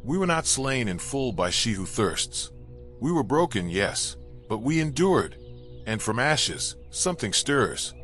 We were not slain in full by she who thirsts. We were broken, yes, but we endured, and from ashes something stirs.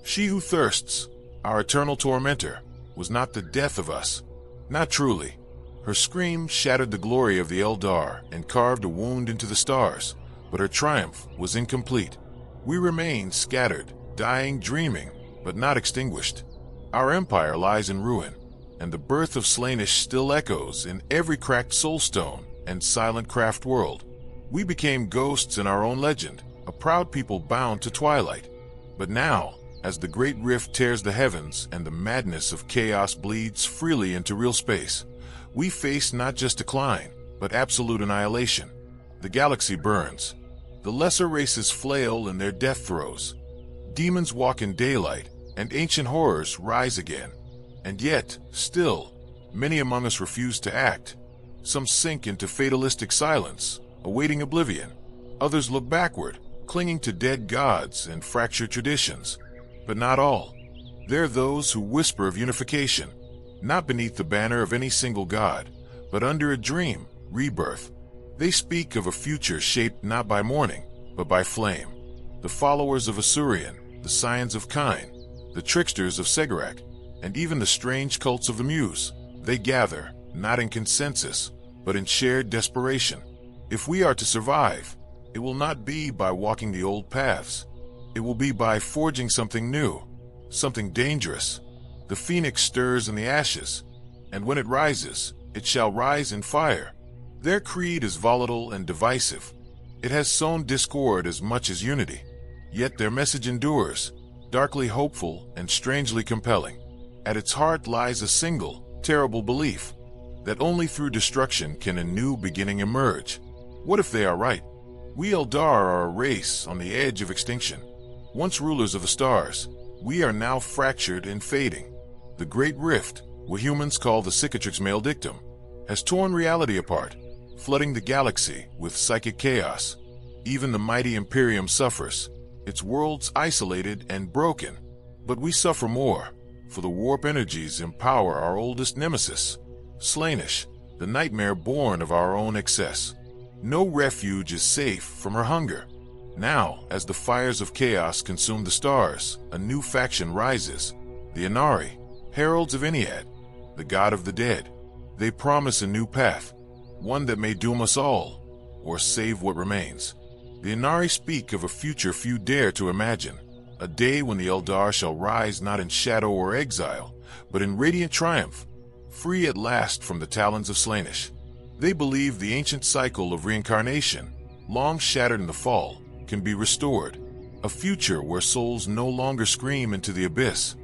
She who thirsts, our eternal tormentor, was not the death of us, not truly. Her scream shattered the glory of the Eldar and carved a wound into the stars, but her triumph was incomplete. We remain scattered, dying, dreaming, but not extinguished. Our empire lies in ruin, and the birth of Slaanesh still echoes in every cracked soulstone and silent craft world. We became ghosts in our own legend, a proud people bound to twilight. But now, as the great rift tears the heavens and the madness of chaos bleeds freely into real space, we face not just decline, but absolute annihilation. The galaxy burns. The lesser races flail in their death throes. Demons walk in daylight, and ancient horrors rise again. And yet, still, many among us refuse to act. Some sink into fatalistic silence, awaiting oblivion. Others look backward, clinging to dead gods and fractured traditions. But not all. There are those who whisper of unification, not beneath the banner of any single god, but under a dream, rebirth. They speak of a future shaped not by mourning, but by flame. The followers of Asurian, the Scions of Kine, the tricksters of Segarak, and even the strange cults of the Muse, they gather, not in consensus, but in shared desperation. If we are to survive, it will not be by walking the old paths. It will be by forging something new, something dangerous. The phoenix stirs in the ashes, and when it rises, it shall rise in fire. Their creed is volatile and divisive. It has sown discord as much as unity. Yet their message endures, darkly hopeful and strangely compelling. At its heart lies a single, terrible belief, that only through destruction can a new beginning emerge. What if they are right? We Eldar are a race on the edge of extinction. Once rulers of the stars, we are now fractured and fading. The Great Rift, what humans call the cicatrix male dictum, has torn reality apart, flooding the galaxy with psychic chaos. Even the mighty Imperium suffers, its worlds isolated and broken. But we suffer more, for the warp energies empower our oldest nemesis, Slaanesh, the nightmare born of our own excess. No refuge is safe from her hunger. Now, as the fires of chaos consume the stars, a new faction rises, the Inari, heralds of Ennead, the god of the dead. They promise a new path, one that may doom us all, or save what remains. The Inari speak of a future few dare to imagine, a day when the Eldar shall rise not in shadow or exile, but in radiant triumph, free at last from the talons of Slaanesh. They believe the ancient cycle of reincarnation, long shattered in the fall, can be restored, a future where souls no longer scream into the abyss,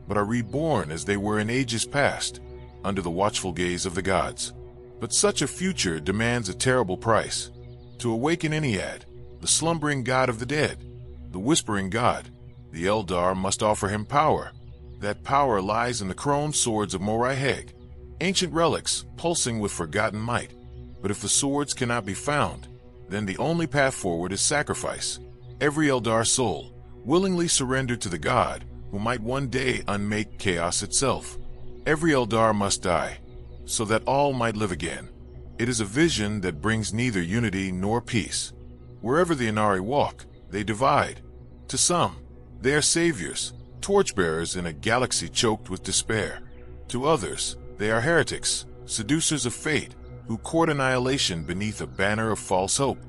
but are reborn as they were in ages past, under the watchful gaze of the gods. But such a future demands a terrible price. To awaken Ennead, the slumbering god of the dead, the whispering god, the Eldar must offer him power. That power lies in the crone swords of Morai Heg, ancient relics pulsing with forgotten might. But if the swords cannot be found, then the only path forward is sacrifice. Every Eldar soul willingly surrendered to the god who might one day unmake chaos itself. Every Eldar must die, so that all might live again. It is a vision that brings neither unity nor peace. Wherever the Inari walk, they divide. To some, they are saviors, torchbearers in a galaxy choked with despair. To others, they are heretics, seducers of fate, who court annihilation beneath a banner of false hope.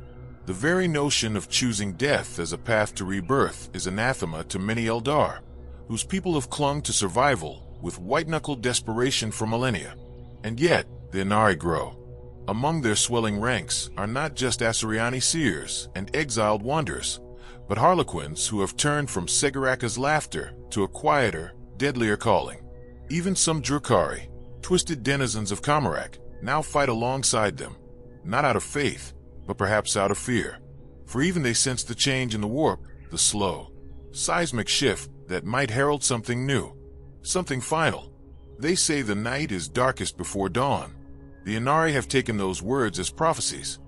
The very notion of choosing death as a path to rebirth is anathema to many Eldar, whose people have clung to survival with white-knuckled desperation for millennia. And yet, the Inari grow. Among their swelling ranks are not just Asuryani seers and exiled wanderers, but harlequins who have turned from Segaraka's laughter to a quieter, deadlier calling. Even some Drukari, twisted denizens of Kamarak, now fight alongside them, not out of faith, but perhaps out of fear. For even they sense the change in the warp, the slow, seismic shift that might herald something new, something final. They say the night is darkest before dawn. The Inari have taken those words as prophecies,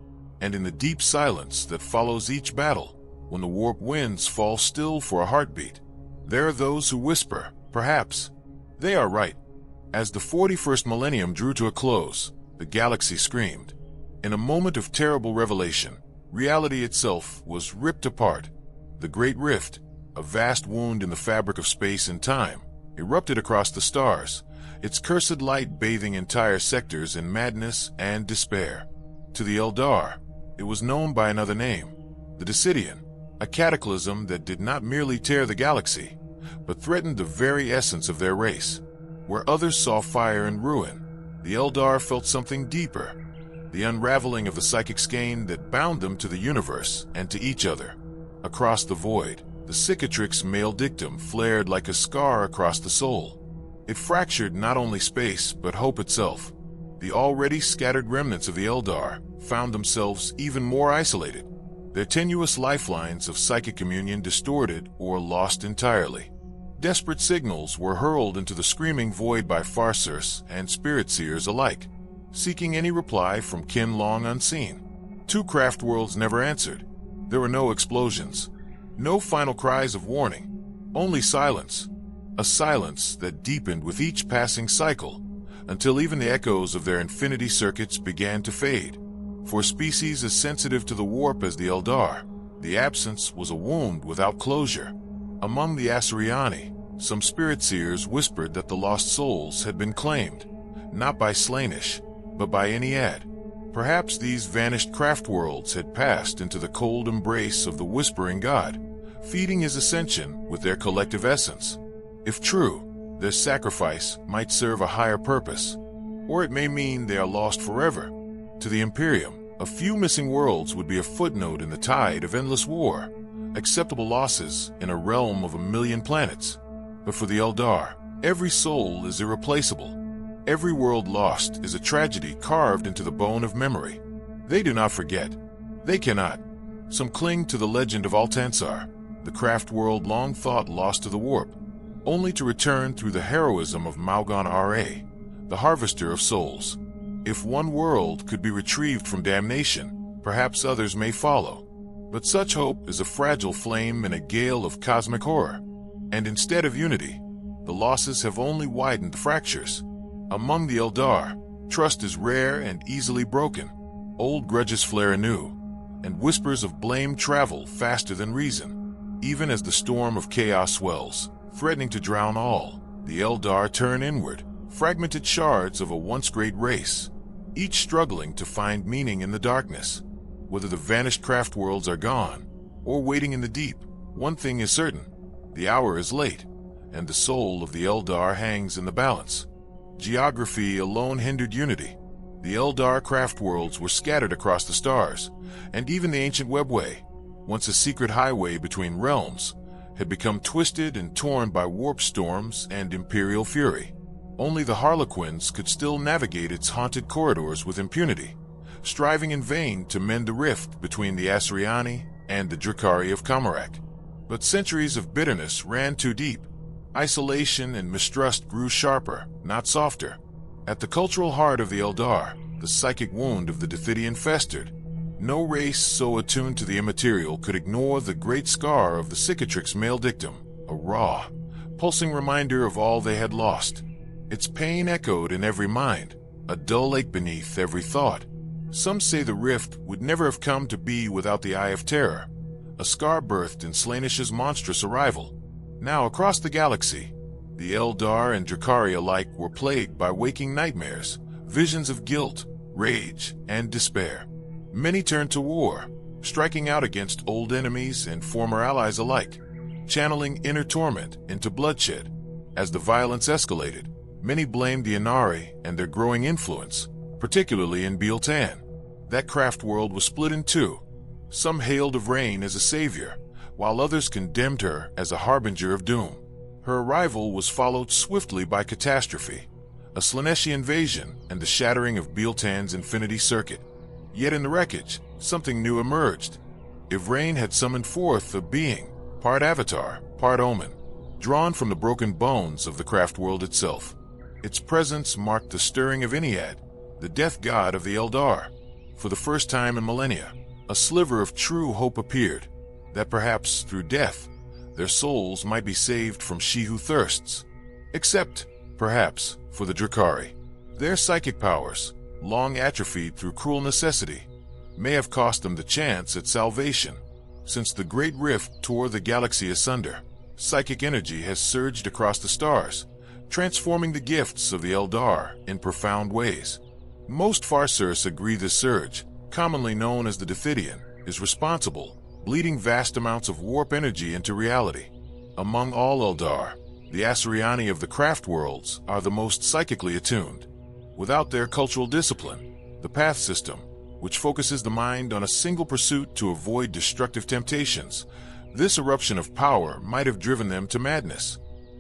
and in the deep silence that follows each battle, when the warp winds fall still for a heartbeat, there are those who whisper, perhaps. They are right. As the 41st millennium drew to a close, the galaxy screamed. In a moment of terrible revelation, reality itself was ripped apart. The Great Rift, a vast wound in the fabric of space and time, erupted across the stars, its cursed light bathing entire sectors in madness and despair. To the Eldar, it was known by another name, the Decidian, a cataclysm that did not merely tear the galaxy, but threatened the very essence of their race. Where others saw fire and ruin, the Eldar felt something deeper, the unraveling of the psychic skein that bound them to the universe and to each other. Across the void, the cicatrix male dictum flared like a scar across the soul. It fractured not only space, but hope itself. The already scattered remnants of the Eldar found themselves even more isolated, their tenuous lifelines of psychic communion distorted or lost entirely. Desperate signals were hurled into the screaming void by farseers and spirit seers alike, seeking any reply from kin long unseen. Two craft worlds never answered. There were no explosions, no final cries of warning, only silence. A silence that deepened with each passing cycle, until even the echoes of their infinity circuits began to fade. For species as sensitive to the warp as the Eldar, the absence was a wound without closure. Among the Asuryani, some spirit seers whispered that the lost souls had been claimed, not by Slanesh, but by Ennead. Perhaps these vanished craft worlds had passed into the cold embrace of the Whispering God, feeding his ascension with their collective essence. If true, their sacrifice might serve a higher purpose, or it may mean they are lost forever. To the Imperium, a few missing worlds would be a footnote in the tide of endless war, acceptable losses in a realm of 1,000,000 planets. But for the Eldar, every soul is irreplaceable. Every world lost is a tragedy carved into the bone of memory. They do not forget. They cannot. Some cling to the legend of Altansar, the craft world long thought lost to the warp, only to return through the heroism of Malgon Ra, the harvester of souls. If one world could be retrieved from damnation, perhaps others may follow. But such hope is a fragile flame in a gale of cosmic horror. And instead of unity, the losses have only widened the fractures. Among the Eldar, trust is rare and easily broken. Old grudges flare anew, and whispers of blame travel faster than reason. Even as the storm of chaos swells, threatening to drown all, the Eldar turn inward, fragmented shards of a once great race, each struggling to find meaning in the darkness. Whether the vanished craft worlds are gone, or waiting in the deep, one thing is certain: the hour is late, and the soul of the Eldar hangs in the balance. Geography alone hindered unity. The Eldar craft worlds were scattered across the stars, and even the ancient webway, once a secret highway between realms, had become twisted and torn by warp storms and imperial fury. Only the Harlequins could still navigate its haunted corridors with impunity, striving in vain to mend the rift between the Asuryani and the Drukhari of Kamarak. But centuries of bitterness ran too deep. Isolation and mistrust grew sharper, not softer. At the cultural heart of the Eldar, the psychic wound of the Dithidian festered. No race so attuned to the immaterial could ignore the great scar of the cicatrix male dictum, a raw, pulsing reminder of all they had lost. Its pain echoed in every mind, a dull ache beneath every thought. Some say the rift would never have come to be without the Eye of Terror, a scar birthed in Slanesh's monstrous arrival. Now across the galaxy, the Eldar and Drukhari alike were plagued by waking nightmares, visions of guilt, rage, and despair. Many turned to war, striking out against old enemies and former allies alike, channeling inner torment into bloodshed. As the violence escalated, many blamed the Inari and their growing influence, particularly in Biel-Tan. That craft world was split in two. Some hailed of Rain as a savior, while others condemned her as a harbinger of doom. Her arrival was followed swiftly by catastrophe, a Slaneshi invasion and the shattering of Biel-Tan's infinity circuit. Yet in the wreckage, something new emerged. Ivrain had summoned forth a being, part avatar, part omen, drawn from the broken bones of the craft world itself. Its presence marked the stirring of Ennead, the death god of the Eldar. For the first time in millennia, a sliver of true hope appeared, that perhaps through death, their souls might be saved from She Who Thirsts. Except, perhaps, for the Drukhari. Their psychic powers, long atrophied through cruel necessity, may have cost them the chance at salvation. Since the Great Rift tore the galaxy asunder, psychic energy has surged across the stars, transforming the gifts of the Eldar in profound ways. Most Farseers agree this surge, commonly known as the Dithidian, is responsible, bleeding vast amounts of warp energy into reality. Among all Eldar, the Asuryani of the craft worlds are the most psychically attuned. Without their cultural discipline, the path system, which focuses the mind on a single pursuit to avoid destructive temptations, this eruption of power might have driven them to madness.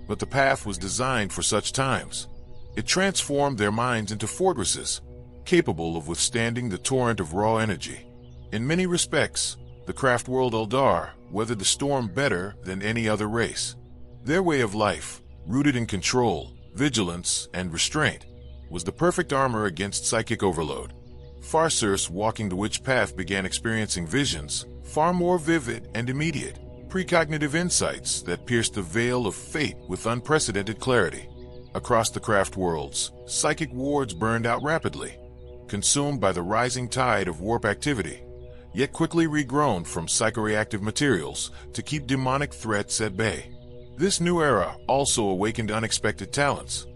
But the path was designed for such times. It transformed their minds into fortresses, capable of withstanding the torrent of raw energy. In many respects, the craft world Eldar weathered the storm better than any other race. Their way of life, rooted in control, vigilance, and restraint, was the perfect armor against psychic overload. Farseers walking the witch path began experiencing visions, far more vivid and immediate, precognitive insights that pierced the veil of fate with unprecedented clarity. Across the craft worlds, psychic wards burned out rapidly, consumed by the rising tide of warp activity, yet quickly regrown from psychoreactive materials to keep demonic threats at bay. This new era also awakened unexpected talents.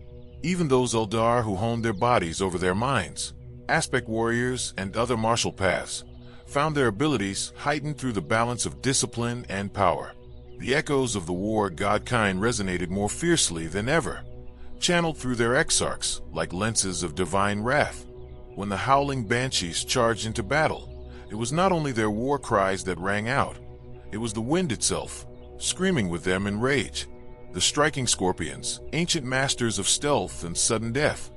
Even those Eldar who honed their bodies over their minds, aspect warriors and other martial paths, found their abilities heightened through the balance of discipline and power. The echoes of the war godkind resonated more fiercely than ever, channeled through their exarchs like lenses of divine wrath. When the howling banshees charged into battle, it was not only their war cries that rang out, it was the wind itself, screaming with them in rage. The striking scorpions, ancient masters of stealth and sudden death,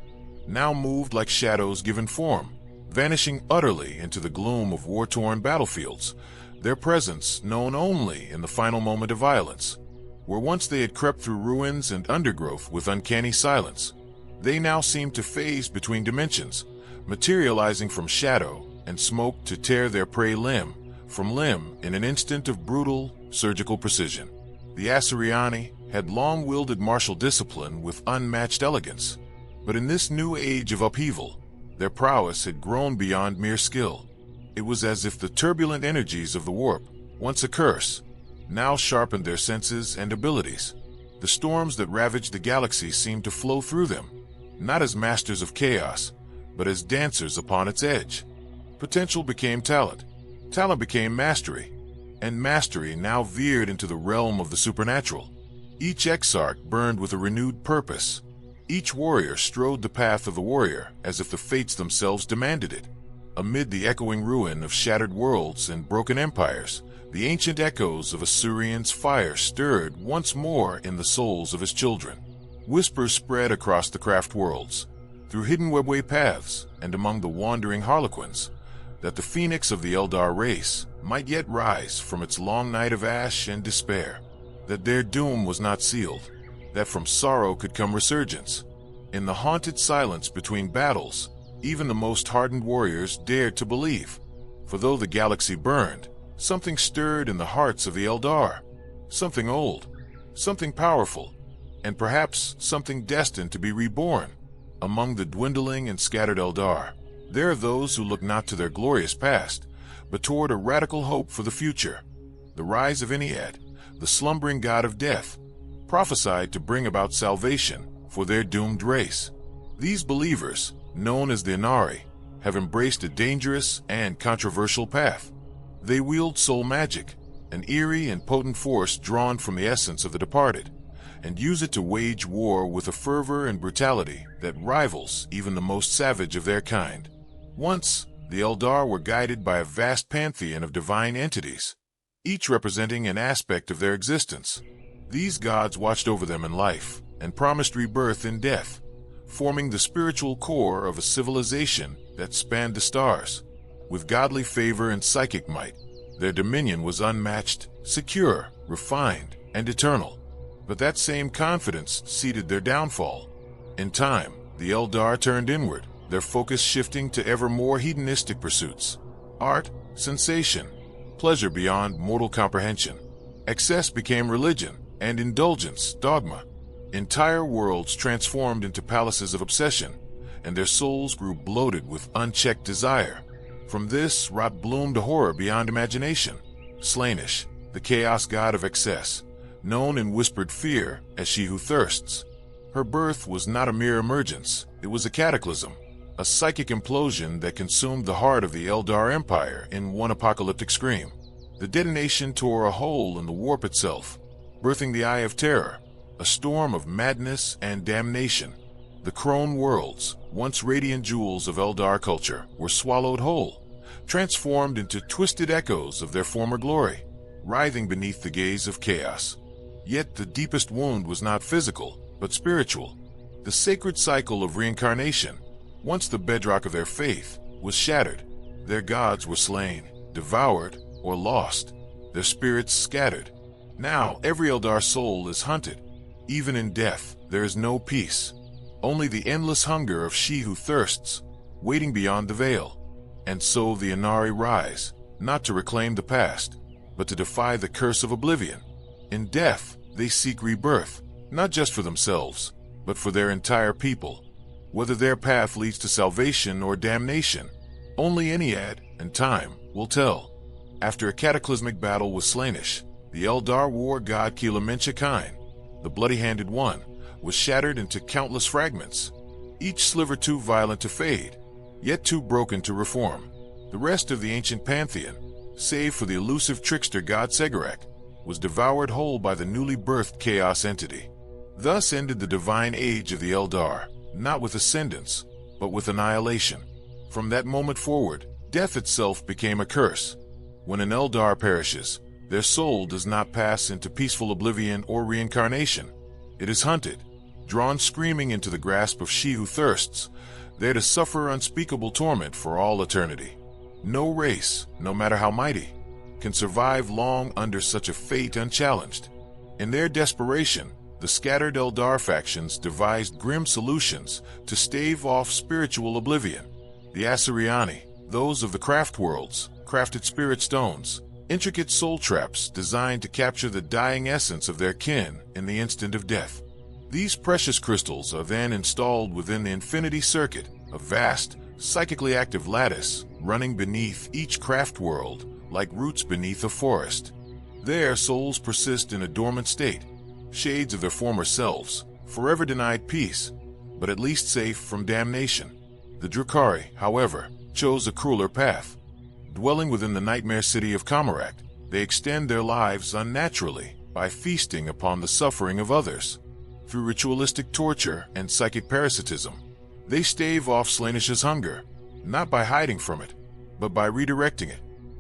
now moved like shadows given form, vanishing utterly into the gloom of war-torn battlefields, their presence known only in the final moment of violence. Where once they had crept through ruins and undergrowth with uncanny silence, they now seemed to phase between dimensions, materializing from shadow and smoke to tear their prey limb from limb in an instant of brutal, surgical precision. The Asuryani had long wielded martial discipline with unmatched elegance, but in this new age of upheaval, their prowess had grown beyond mere skill. It was as if the turbulent energies of the warp, once a curse, now sharpened their senses and abilities. The storms that ravaged the galaxy seemed to flow through them, not as masters of chaos, but as dancers upon its edge. Potential became talent, talent became mastery, and mastery now veered into the realm of the supernatural. Each exarch burned with a renewed purpose. Each warrior strode the path of the warrior as if the fates themselves demanded it. Amid the echoing ruin of shattered worlds and broken empires, the ancient echoes of Assyrian's fire stirred once more in the souls of his children. Whispers spread across the craft worlds, through hidden webway paths and among the wandering harlequins, that the phoenix of the Eldar race might yet rise from its long night of ash and despair, that their doom was not sealed, that from sorrow could come resurgence. In the haunted silence between battles, even the most hardened warriors dared to believe, for though the galaxy burned, something stirred in the hearts of the Eldar, something old, something powerful, and perhaps something destined to be reborn. Among the dwindling and scattered Eldar, there are those who look not to their glorious past, but toward a radical hope for the future. The rise of Ennead, the slumbering god of death, prophesied to bring about salvation for their doomed race. These believers, known as the Inari, have embraced a dangerous and controversial path. They wield soul magic, an eerie and potent force drawn from the essence of the departed, and use it to wage war with a fervor and brutality that rivals even the most savage of their kind. Once, the Eldar were guided by a vast pantheon of divine entities, each representing an aspect of their existence. These gods watched over them in life and promised rebirth in death, forming the spiritual core of a civilization that spanned the stars. With godly favor and psychic might, their dominion was unmatched, secure, refined, and eternal. But that same confidence seeded their downfall. In time, the Eldar turned inward, their focus shifting to ever more hedonistic pursuits. Art, sensation, pleasure beyond mortal comprehension. Excess became religion, and indulgence dogma. Entire worlds transformed into palaces of obsession, and their souls grew bloated with unchecked desire. From this, rot bloomed a horror beyond imagination. Slaanesh, the chaos god of excess, known in whispered fear as she who thirsts. Her birth was not a mere emergence, it was a cataclysm, a psychic implosion that consumed the heart of the Eldar Empire in one apocalyptic scream. The detonation tore a hole in the warp itself, birthing the Eye of Terror, a storm of madness and damnation. The Crone worlds, once radiant jewels of Eldar culture, were swallowed whole, transformed into twisted echoes of their former glory, writhing beneath the gaze of chaos. Yet the deepest wound was not physical, but spiritual. The sacred cycle of reincarnation, once the bedrock of their faith, was shattered. Their gods were slain, devoured, or lost, their spirits scattered. Now every Eldar soul is hunted. Even in death, there is no peace. Only the endless hunger of she who thirsts, waiting beyond the veil. And so the Inari rise, not to reclaim the past, but to defy the curse of oblivion. In death, they seek rebirth, not just for themselves, but for their entire people. Whether their path leads to salvation or damnation, only Ennead and time will tell. After a cataclysmic battle with Slaanesh, the Eldar war god Kilamenchikain, the bloody-handed one, was shattered into countless fragments, each sliver too violent to fade, yet too broken to reform. The rest of the ancient pantheon, save for the elusive trickster god Segarak, was devoured whole by the newly birthed chaos entity. Thus ended the divine age of the Eldar, not with ascendance, but with annihilation. From that moment forward, death itself became a curse. When an Eldar perishes, their soul does not pass into peaceful oblivion or reincarnation. It is hunted, drawn screaming into the grasp of she who thirsts, there to suffer unspeakable torment for all eternity. No race, no matter how mighty, can survive long under such a fate unchallenged. In their desperation, the scattered Eldar factions devised grim solutions to stave off spiritual oblivion. The Assyriani, those of the craft worlds, crafted spirit stones, intricate soul traps designed to capture the dying essence of their kin in the instant of death. These precious crystals are then installed within the Infinity Circuit, a vast, psychically active lattice running beneath each craft world like roots beneath a forest. There, souls persist in a dormant state, shades of their former selves, forever denied peace, but at least safe from damnation. The Drukhari, however, chose a crueler path. Dwelling within the nightmare city of Kamarak, they extend their lives unnaturally by feasting upon the suffering of others. Through ritualistic torture and psychic parasitism, they stave off Slaanesh's hunger, not by hiding from it, but by redirecting it.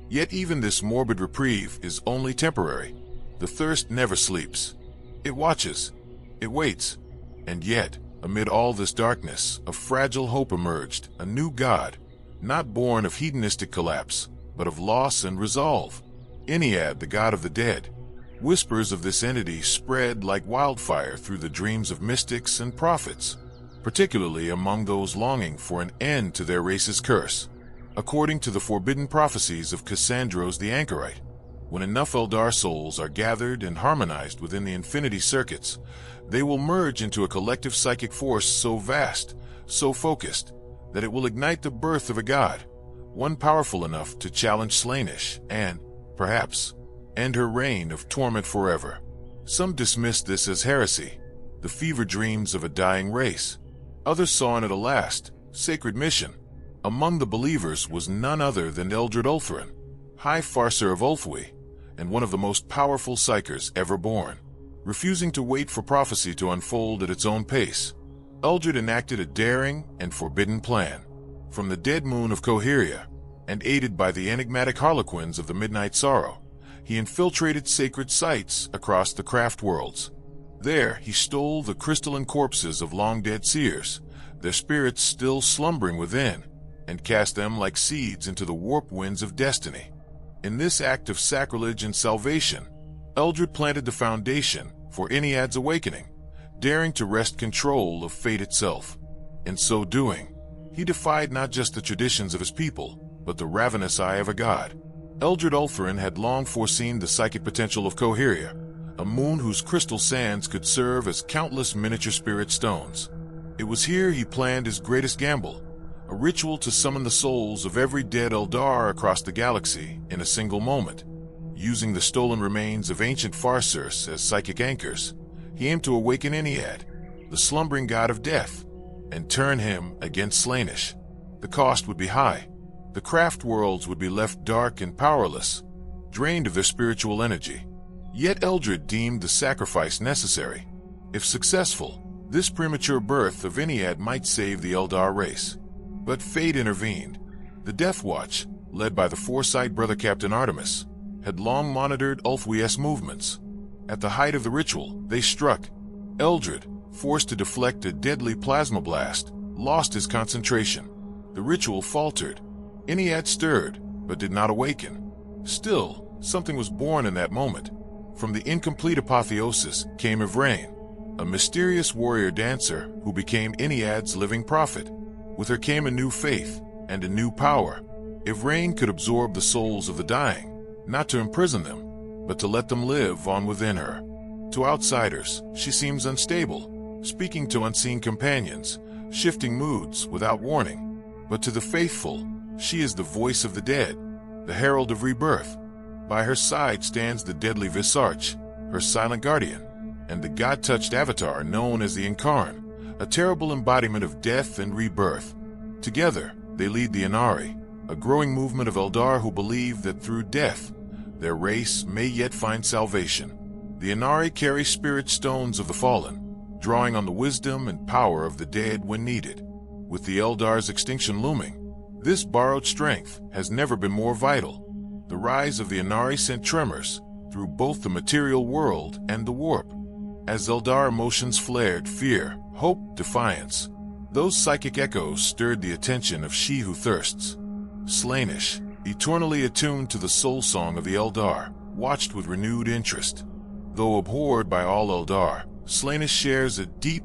Yet even this morbid reprieve is only temporary. The thirst never sleeps. It watches, it waits, and yet, amid all this darkness, a fragile hope emerged, a new god, not born of hedonistic collapse, but of loss and resolve. Ennead, the god of the dead. Whispers of this entity spread like wildfire through the dreams of mystics and prophets, particularly among those longing for an end to their race's curse. According to the forbidden prophecies of Cassandros the Anchorite, when enough Eldar souls are gathered and harmonized within the Infinity Circuits, they will merge into a collective psychic force so vast, so focused, that it will ignite the birth of a god, one powerful enough to challenge Slaanesh and, perhaps, end her reign of torment forever. Some dismissed this as heresy, the fever dreams of a dying race. Others saw in it a last, sacred mission. Among the believers was none other than Eldred Ulthuan, High Farser of Ulfwe, and one of the most powerful psychers ever born. Refusing to wait for prophecy to unfold at its own pace, Eldred enacted a daring and forbidden plan. From the dead moon of Coheria, and aided by the enigmatic harlequins of the Midnight Sorrow, he infiltrated sacred sites across the craft worlds. There he stole the crystalline corpses of long-dead seers, their spirits still slumbering within, and cast them like seeds into the warp winds of destiny. In this act of sacrilege and salvation, Eldred planted the foundation for Ennead's awakening, daring to wrest control of fate itself. In so doing, he defied not just the traditions of his people, but the ravenous eye of a god. Eldred Ulthuan had long foreseen the psychic potential of Coheria, a moon whose crystal sands could serve as countless miniature spirit stones. It was here he planned his greatest gamble, a ritual to summon the souls of every dead Eldar across the galaxy in a single moment. Using the stolen remains of ancient Farseers as psychic anchors, he aimed to awaken Ennead, the slumbering god of death, and turn him against Slaanesh. The cost would be high. The craft worlds would be left dark and powerless, drained of their spiritual energy. Yet Eldred deemed the sacrifice necessary. If successful, this premature birth of Ennead might save the Eldar race. But fate intervened. The Death Watch, led by the Foresight brother Captain Artemis, had long monitored Ulfweas' movements. At the height of the ritual, they struck. Eldred, forced to deflect a deadly plasma blast, lost his concentration. The ritual faltered. Ennead stirred, but did not awaken. Still, something was born in that moment. From the incomplete apotheosis came Ivrain, a mysterious warrior dancer who became Ennead's living prophet. With her came a new faith and a new power. Ivrain could absorb the souls of the dying, not to imprison them, but to let them live on within her. To outsiders, she seems unstable, speaking to unseen companions, shifting moods without warning. But to the faithful, she is the voice of the dead, the herald of rebirth. By her side stands the deadly Visarch, her silent guardian, and the god-touched avatar known as the Incarn, a terrible embodiment of death and rebirth. Together, they lead the Inari, a growing movement of Eldar who believe that through death, their race may yet find salvation. The Inari carry spirit stones of the fallen, drawing on the wisdom and power of the dead when needed. With the Eldar's extinction looming, this borrowed strength has never been more vital. The rise of the Inari sent tremors through both the material world and the warp. As Eldar emotions flared fear, hope, defiance, those psychic echoes stirred the attention of She Who Thirsts. Slaanesh, eternally attuned to the soul song of the Eldar, watched with renewed interest. Though abhorred by all Eldar, Slaanesh shares a deep,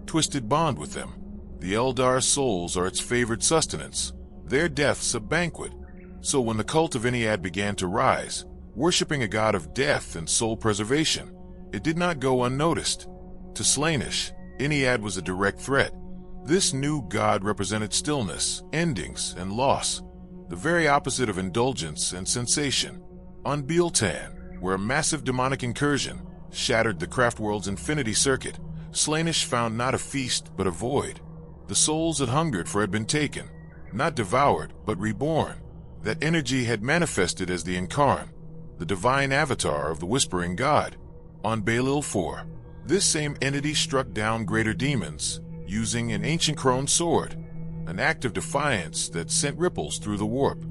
twisted bond with them. The Eldar souls are its favored sustenance, their deaths a banquet. So when the cult of Ennead began to rise, worshipping a god of death and soul preservation, it did not go unnoticed. To Slaanesh, Ennead was a direct threat. This new god represented stillness, endings, and loss, the very opposite of indulgence and sensation. On Bealtan, where a massive demonic incursion shattered the craftworld's infinity circuit, Slaanesh found not a feast but a void. The souls that hungered for had been taken, not devoured but reborn. That energy had manifested as the Incarn, the divine avatar of the Whispering God. On Baelil 4, this same entity struck down greater demons, using an ancient crone sword, an act of defiance that sent ripples through the warp.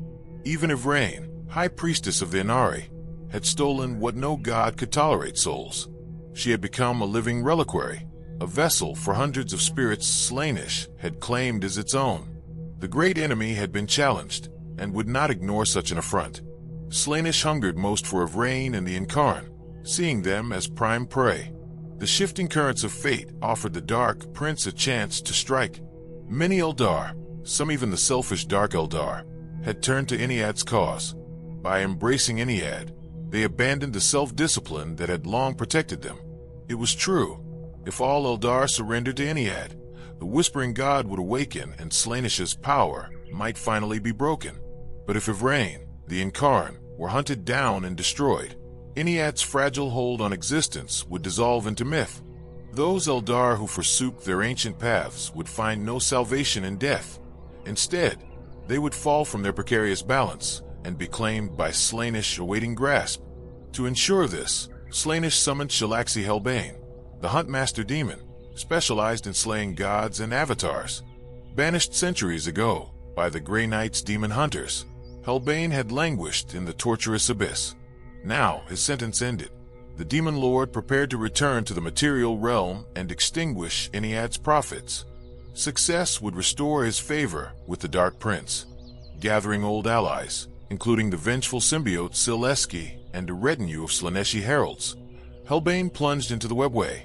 Even Ivrain, high priestess of the Inari, had stolen what no god could tolerate: souls. She had become a living reliquary, a vessel for hundreds of spirits Slaanesh had claimed as its own. The great enemy had been challenged, and would not ignore such an affront. Slaanesh hungered most for Ivrain and the Incarn, seeing them as prime prey. The shifting currents of fate offered the Dark Prince a chance to strike. Many Eldar, some even the selfish Dark Eldar, had turned to Ennead's cause. By embracing Ennead, they abandoned the self-discipline that had long protected them. It was true. If all Eldar surrendered to Ennead, the Whispering God would awaken and Slaanesh's power might finally be broken. But if Ivrain, the Incarn, were hunted down and destroyed, Ennead's fragile hold on existence would dissolve into myth. Those Eldar who forsook their ancient paths would find no salvation in death. Instead, they would fall from their precarious balance and be claimed by Slaanesh awaiting grasp. To ensure this, Slaanesh summoned Shalaxi Helbane, the Huntmaster demon, specialized in slaying gods and avatars. Banished centuries ago by the Grey Knight's demon hunters, Helbane had languished in the torturous abyss. Now his sentence ended. The demon lord prepared to return to the material realm and extinguish Ennead's prophets. Success would restore his favor with the Dark Prince. Gathering old allies, including the vengeful symbiote Sileski and a retinue of Slaaneshi heralds, Helbane plunged into the webway,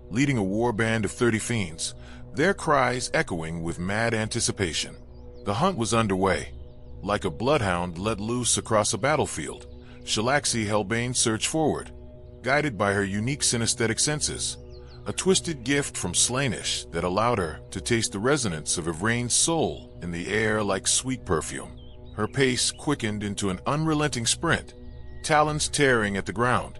leading a war band of 30 fiends, their cries echoing with mad anticipation. The hunt was underway. Like a bloodhound let loose across a battlefield, Shalaxi Helbane surged forward, guided by her unique synesthetic senses. a twisted gift from Slaanesh that allowed her to taste the resonance of Ivrain's soul in the air like sweet perfume. Her pace quickened into an unrelenting sprint, talons tearing at the ground.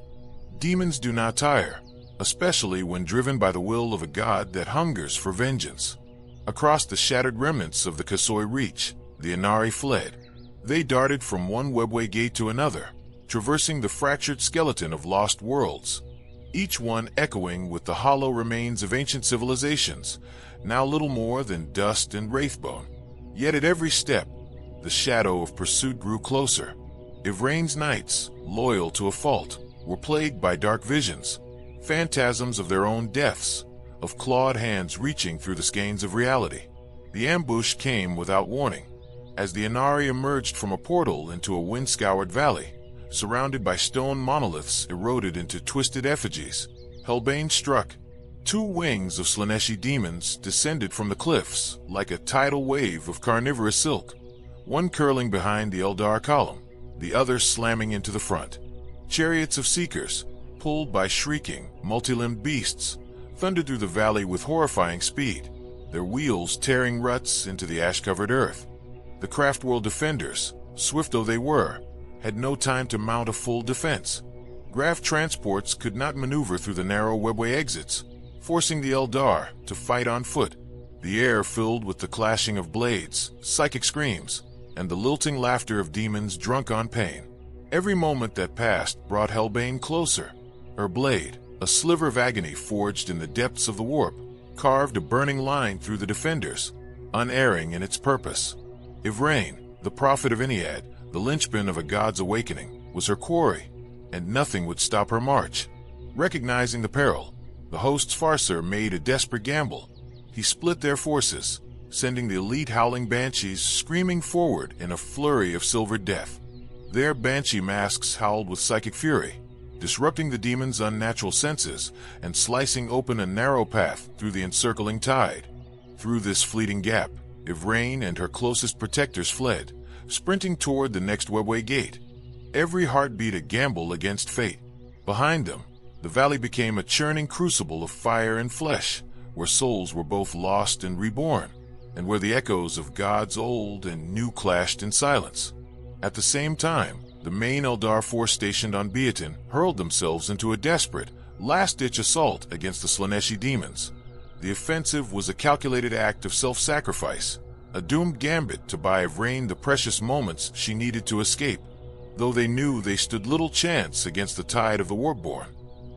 Demons do not tire, especially when driven by the will of a god that hungers for vengeance. Across the shattered remnants of the Kasoi Reach, the Inari fled. They darted from one webway gate to another, traversing the fractured skeleton of lost worlds, each one echoing with the hollow remains of ancient civilizations, now little more than dust and wraithbone. Yet at every step, the shadow of pursuit grew closer. Ivrain's knights, loyal to a fault, were plagued by dark visions, phantasms of their own deaths, of clawed hands reaching through the skeins of reality. The ambush came without warning, as the Inari emerged from a portal into a wind-scoured valley, surrounded by stone monoliths eroded into twisted effigies. Helbane struck. 2 wings of Slaaneshi demons descended from the cliffs like a tidal wave of carnivorous silk, one curling behind the Eldar column, the other slamming into the front. Chariots of seekers, pulled by shrieking, multi-limbed beasts, thundered through the valley with horrifying speed, their wheels tearing ruts into the ash-covered earth. The Craftworld defenders, swift though they were, had no time to mount a full defense. Graph transports could not maneuver through the narrow webway exits, forcing the Eldar to fight on foot. The air filled with the clashing of blades, psychic screams, and the lilting laughter of demons drunk on pain. Every moment that passed brought Helbane closer. Her blade, a sliver of agony forged in the depths of the warp, carved a burning line through the defenders, unerring in its purpose. Ivrain, the prophet of Ennead, the linchpin of a god's awakening, was her quarry, and nothing would stop her march. Recognizing the peril, the host's farser made a desperate gamble. He split their forces, sending the elite howling banshees screaming forward in a flurry of silvered death. Their banshee masks howled with psychic fury, disrupting the demons' unnatural senses and slicing open a narrow path through the encircling tide. Through this fleeting gap, Ivrain and her closest protectors fled, sprinting toward the next webway gate, every heartbeat a gamble against fate. Behind them, the valley became a churning crucible of fire and flesh, where souls were both lost and reborn, and where the echoes of gods old and new clashed in silence. At the same time, the main Eldar force stationed on Beatin hurled themselves into a desperate, last-ditch assault against the Slaaneshi demons. The offensive was a calculated act of self-sacrifice, a doomed gambit to buy Ivrain the precious moments she needed to escape. Though they knew they stood little chance against the tide of the Warborn,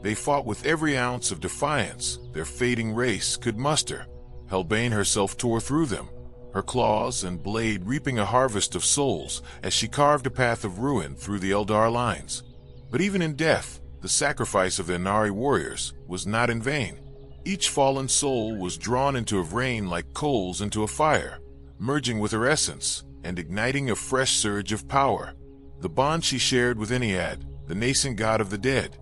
they fought with every ounce of defiance their fading race could muster. Helbane herself tore through them, her claws and blade reaping a harvest of souls as she carved a path of ruin through the Eldar lines. But even in death, the sacrifice of the Inari warriors was not in vain. Each fallen soul was drawn into Ivrain like coals into a fire, merging with her essence and igniting a fresh surge of power. The bond she shared with Ennead, the nascent god of the dead,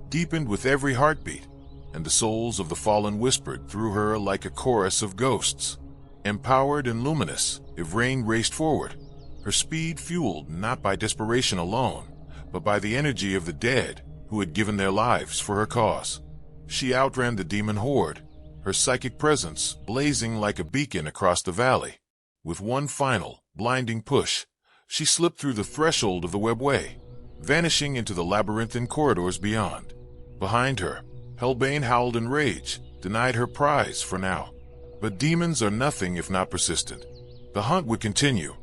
deepened with every heartbeat, and the souls of the fallen whispered through her like a chorus of ghosts. Empowered and luminous, Ivrain raced forward, her speed fueled not by desperation alone, but by the energy of the dead who had given their lives for her cause. She outran the demon horde, her psychic presence blazing like a beacon across the valley. With one final, blinding push, she slipped through the threshold of the webway, vanishing into the labyrinthine corridors beyond. Behind her, Helbane howled in rage, denied her prize for now. But demons are nothing if not persistent. The hunt would continue,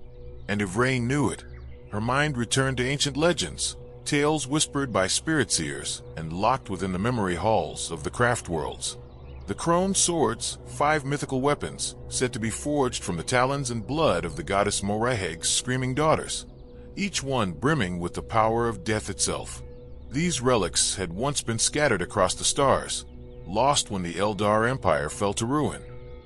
and Ivrain knew it. Her mind returned to ancient legends, tales whispered by spirit seers and locked within the memory halls of the craft worlds. The Crone swords, 5 mythical weapons, said to be forged from the talons and blood of the goddess Moreheg's screaming daughters, each one brimming with the power of death itself. These relics had once been scattered across the stars, lost when the Eldar Empire fell to ruin.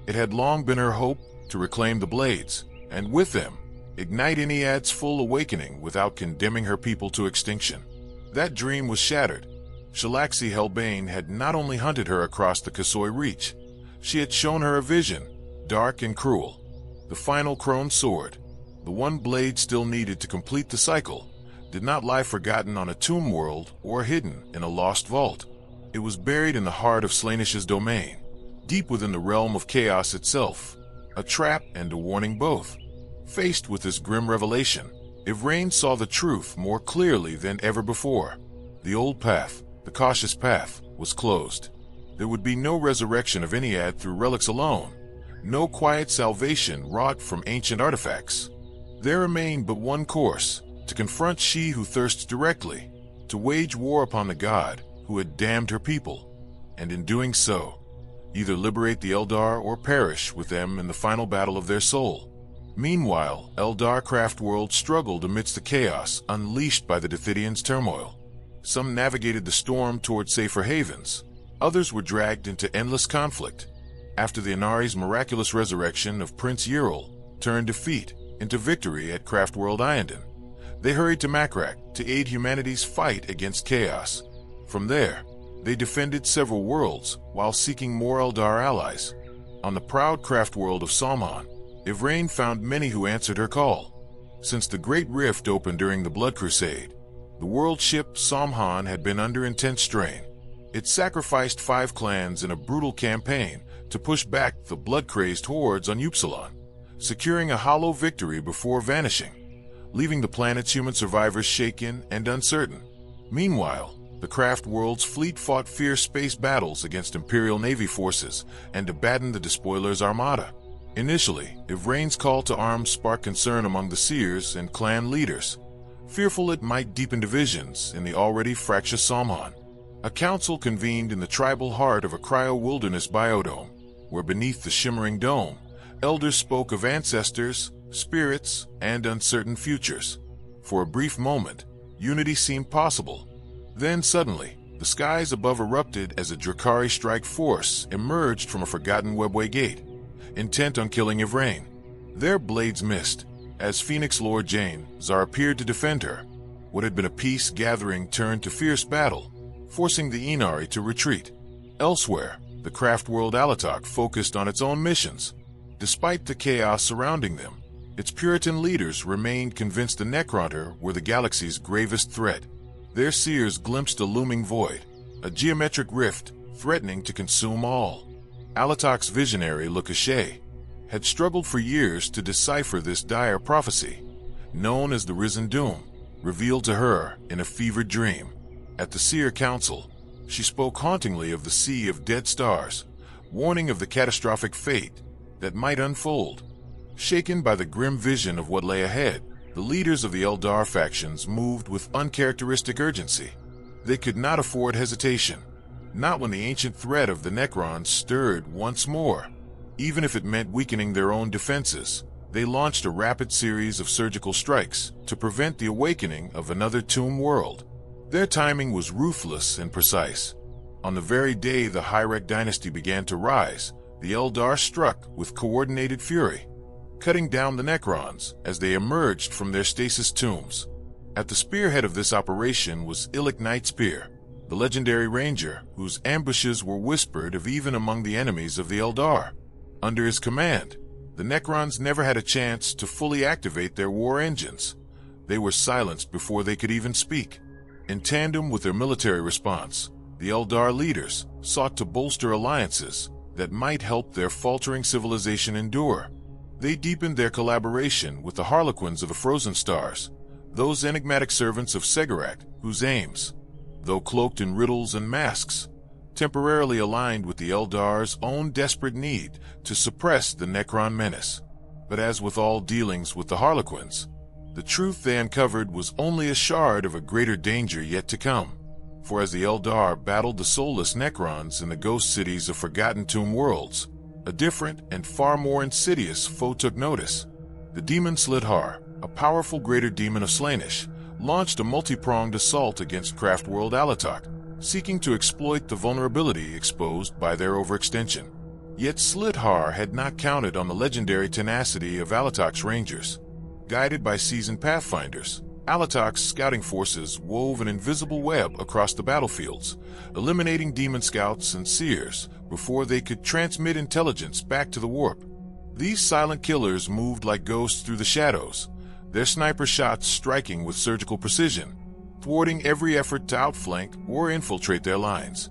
It had long been her hope to reclaim the blades, and with them, ignite Ennead's full awakening without condemning her people to extinction. That dream was shattered. Shalaxi Helbane had not only hunted her across the Kasoi Reach, she had shown her a vision, dark and cruel. The final Crone sword, the one blade still needed to complete the cycle, did not lie forgotten on a tomb world or hidden in a lost vault. It was buried in the heart of Slaanish's domain, deep within the realm of chaos itself, a trap and a warning both. Faced with this grim revelation, Yvraine saw the truth more clearly than ever before. The old path, the cautious path, was closed. There would be no resurrection of Ennead through relics alone, no quiet salvation wrought from ancient artifacts. There remained but one course, to confront she who thirsts directly, to wage war upon the god who had damned her people, and in doing so, either liberate the Eldar or perish with them in the final battle of their soul. Meanwhile, Eldar Craftworld struggled amidst the chaos unleashed by the Dithidians' turmoil. Some navigated the storm toward safer havens, others were dragged into endless conflict. After the Inari's miraculous resurrection of Prince Yril turned defeat into victory at Craftworld Iyanden, they hurried to Makrak to aid humanity's fight against chaos. From there, they defended several worlds while seeking more Eldar allies. On the proud Craftworld of Salman, Yvraine found many who answered her call. Since the Great Rift opened during the Blood Crusade, the world ship Samhan had been under intense strain. It sacrificed 5 clans in a brutal campaign to push back the blood-crazed hordes on Upsilon, securing a hollow victory before vanishing, leaving the planet's human survivors shaken and uncertain. Meanwhile, the Craft World's fleet fought fierce space battles against Imperial Navy forces and abandoned the Despoiler's armada. Initially, Yvraine's call to arms sparked concern among the seers and clan leaders, fearful it might deepen divisions in the already fractious Samhan. A council convened in the tribal heart of a cryo-wilderness biodome, where beneath the shimmering dome, elders spoke of ancestors, spirits, and uncertain futures. For a brief moment, unity seemed possible. Then suddenly, the skies above erupted as a Drakari strike force emerged from a forgotten webway gate, intent on killing Yvraine. Their blades missed, as Phoenix Lord Jane Zar appeared to defend her. What had been a peace gathering turned to fierce battle, forcing the Inari to retreat. Elsewhere, the Craftworld Alatok focused on its own missions. Despite the chaos surrounding them, its Puritan leaders remained convinced the Necronter were the galaxy's gravest threat. Their seers glimpsed a looming void, a geometric rift threatening to consume all. Alatok's visionary Lukashay had struggled for years to decipher this dire prophecy, known as the Risen Doom, revealed to her in a fevered dream. At the Seer Council, she spoke hauntingly of the sea of dead stars, warning of the catastrophic fate that might unfold. Shaken by the grim vision of what lay ahead, the leaders of the Eldar factions moved with uncharacteristic urgency. They could not afford hesitation, not when the ancient threat of the Necrons stirred once more. Even if it meant weakening their own defenses, they launched a rapid series of surgical strikes to prevent the awakening of another tomb world. Their timing was ruthless and precise. On the very day the Hyrek dynasty began to rise, the Eldar struck with coordinated fury, cutting down the Necrons as they emerged from their stasis tombs. At the spearhead of this operation was Illic Nightspear, the legendary ranger whose ambushes were whispered of even among the enemies of the Eldar. Under his command, the Necrons never had a chance to fully activate their war engines. They were silenced before they could even speak. In tandem with their military response, the Eldar leaders sought to bolster alliances that might help their faltering civilization endure. They deepened their collaboration with the Harlequins of the Frozen Stars, those enigmatic servants of Segarak whose aims, though cloaked in riddles and masks, temporarily aligned with the Eldar's own desperate need to suppress the Necron menace. But as with all dealings with the Harlequins, the truth they uncovered was only a shard of a greater danger yet to come. For as the Eldar battled the soulless Necrons in the ghost cities of forgotten tomb worlds, a different and far more insidious foe took notice. The demon Slidhar, a powerful greater demon of Slaanish, launched a multi-pronged assault against Craftworld Alatok, seeking to exploit the vulnerability exposed by their overextension. Yet Slidhar had not counted on the legendary tenacity of Alatok's rangers. Guided by seasoned pathfinders, Alatok's scouting forces wove an invisible web across the battlefields, eliminating demon scouts and seers before they could transmit intelligence back to the warp. These silent killers moved like ghosts through the shadows, their sniper shots striking with surgical precision, thwarting every effort to outflank or infiltrate their lines.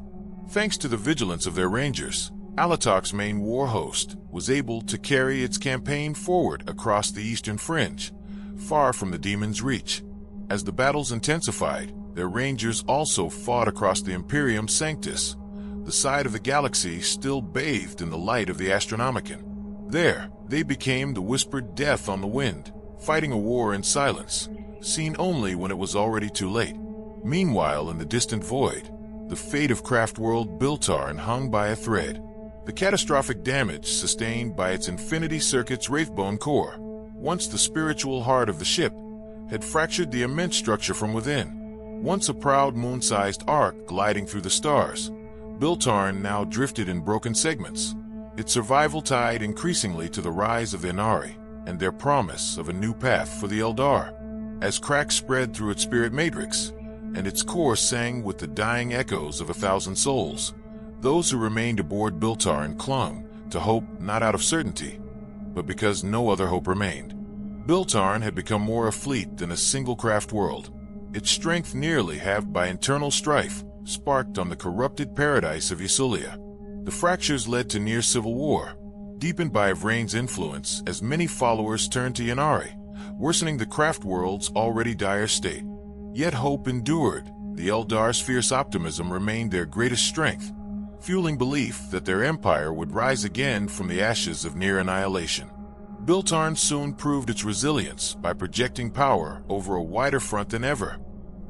Thanks to the vigilance of their rangers, Alatok's main war host was able to carry its campaign forward across the eastern fringe, far from the demons' reach. As the battles intensified, their rangers also fought across the Imperium Sanctus, the side of the galaxy still bathed in the light of the Astronomicon. There, they became the whispered death on the wind, fighting a war in silence, seen only when it was already too late. Meanwhile, in the distant void, the fate of Craftworld Biltarn hung by a thread. The catastrophic damage sustained by its Infinity Circuit's Wraithbone core, once the spiritual heart of the ship, had fractured the immense structure from within. Once a proud moon-sized arc gliding through the stars, Biltarn now drifted in broken segments, its survival tied increasingly to the rise of the Inari and their promise of a new path for the Eldar. As cracks spread through its spirit matrix, and its core sang with the dying echoes of 1,000 souls, those who remained aboard Biltarn clung to hope not out of certainty, but because no other hope remained. Biltarn had become more a fleet than a single craft world, its strength nearly halved by internal strife sparked on the corrupted paradise of Ysulia. The fractures led to near civil war, deepened by Yvrane's influence as many followers turned to Ynnari, worsening the craft world's already dire state. Yet hope endured. The Eldar's fierce optimism remained their greatest strength, fueling belief that their empire would rise again from the ashes of near annihilation. Biltarn soon proved its resilience by projecting power over a wider front than ever.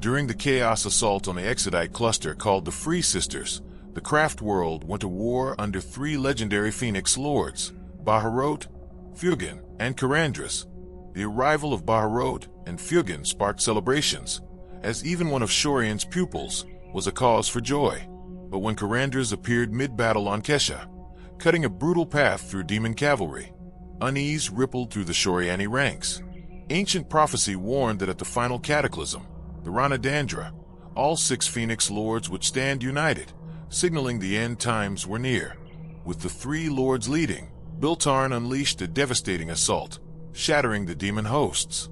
During the chaos assault on the Exodite cluster called the Free Sisters, the craft world went to war under 3 legendary Phoenix Lords, Baharot, Fugin, and Karandras. The arrival of Baharot and Fugin sparked celebrations, as even one of Shorian's pupils was a cause for joy. But when Karandras appeared mid-battle on Kesha, cutting a brutal path through demon cavalry, unease rippled through the Shoriani ranks. Ancient prophecy warned that at the final cataclysm, the Ranadandra, all 6 Phoenix Lords would stand united, signaling the end times were near. With the 3 lords leading, Biltarn unleashed a devastating assault, shattering the demon hosts.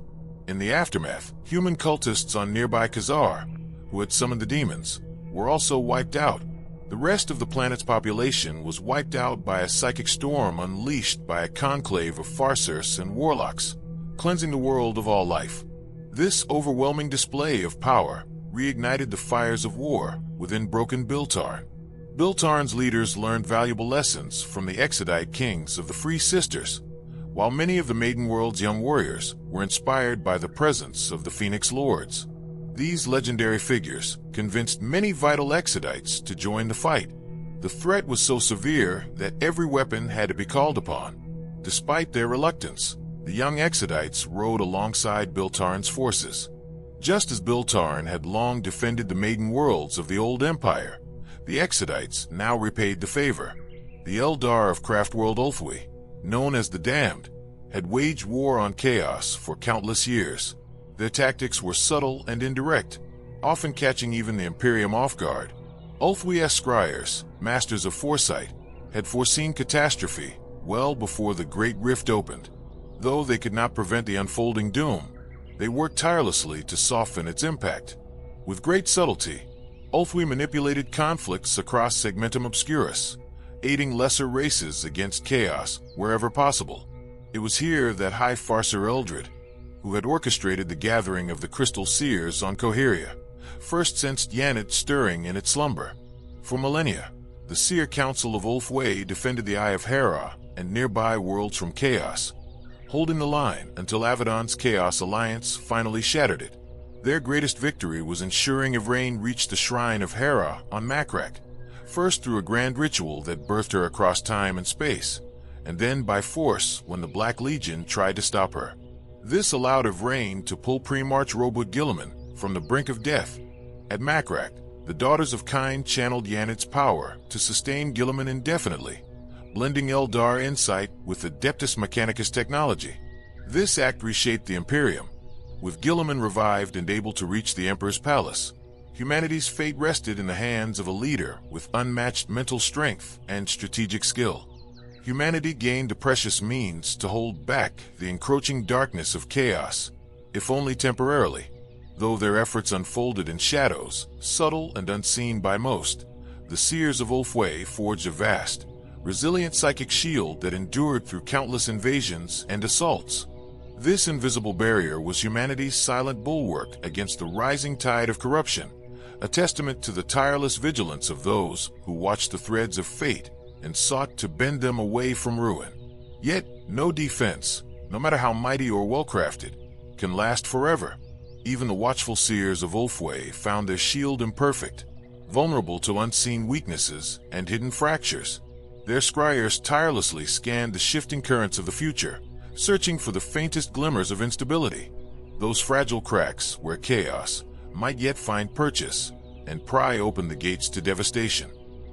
In the aftermath, human cultists on nearby Khazar, who had summoned the demons, were also wiped out. The rest of the planet's population was wiped out by a psychic storm unleashed by a conclave of farcers and warlocks, cleansing the world of all life. This overwhelming display of power reignited the fires of war within broken Biltarn. Biltarn's leaders learned valuable lessons from the Exodite kings of the Free Sisters, while many of the Maiden World's young warriors were inspired by the presence of the Phoenix Lords. These legendary figures convinced many vital Exodites to join the fight. The threat was so severe that every weapon had to be called upon. Despite their reluctance, the young Exodites rode alongside Biltarn's forces. Just as Biltarn had long defended the Maiden Worlds of the old empire, the Exodites now repaid the favor. The Eldar of Craftworld Ulthwi, known as the Damned, had waged war on chaos for countless years. Their tactics were subtle and indirect, often catching even the Imperium off guard. Ulthwi scryers, masters of foresight, had foreseen catastrophe well before the Great Rift opened. Though they could not prevent the unfolding doom, they worked tirelessly to soften its impact. With great subtlety, Ulthwi manipulated conflicts across Segmentum Obscurus, aiding lesser races against chaos wherever possible. It was here that High Farser Eldred, who had orchestrated the gathering of the Crystal Seers on Coheria, first sensed Yanit stirring in its slumber. For millennia, the Seer Council of Ulthwei defended the Eye of Hera and nearby worlds from chaos, holding the line until Avedon's Chaos Alliance finally shattered it. Their greatest victory was ensuring Yvraine reached the Shrine of Hera on Makrak, first through a grand ritual that birthed her across time and space, and then by force when the Black Legion tried to stop her. This allowed Yvraine to pull Primarch Robud Guilliman from the brink of death. At Makrak, the Daughters of Kine channeled Yanit's power to sustain Guilliman indefinitely, blending Eldar insight with Adeptus Mechanicus technology. This act reshaped the Imperium. With Guilliman revived and able to reach the Emperor's palace, humanity's fate rested in the hands of a leader with unmatched mental strength and strategic skill. Humanity gained the precious means to hold back the encroaching darkness of chaos, if only temporarily. Though their efforts unfolded in shadows, subtle and unseen by most, the seers of Ulfway forged a vast, resilient psychic shield that endured through countless invasions and assaults. This invisible barrier was humanity's silent bulwark against the rising tide of corruption, a testament to the tireless vigilance of those who watched the threads of fate and sought to bend them away from ruin. Yet, no defense, no matter how mighty or well-crafted, can last forever. Even the watchful seers of Ulfway found their shield imperfect, vulnerable to unseen weaknesses and hidden fractures. Their scryers tirelessly scanned the shifting currents of the future, searching for the faintest glimmers of instability, those fragile cracks where chaos might yet find purchase and pry open the gates to devastation.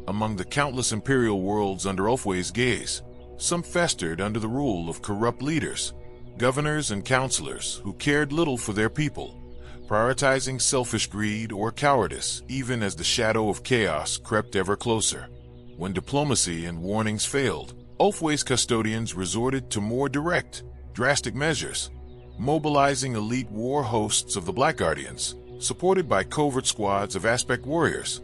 Among the countless imperial worlds under Ulfway's gaze, some festered under the rule of corrupt leaders, governors and counselors who cared little for their people, prioritizing selfish greed or cowardice even as the shadow of chaos crept ever closer. When diplomacy and warnings failed, Ulfway's custodians resorted to more direct, drastic measures, mobilizing elite war hosts of the Black Guardians, supported by covert squads of aspect warriors.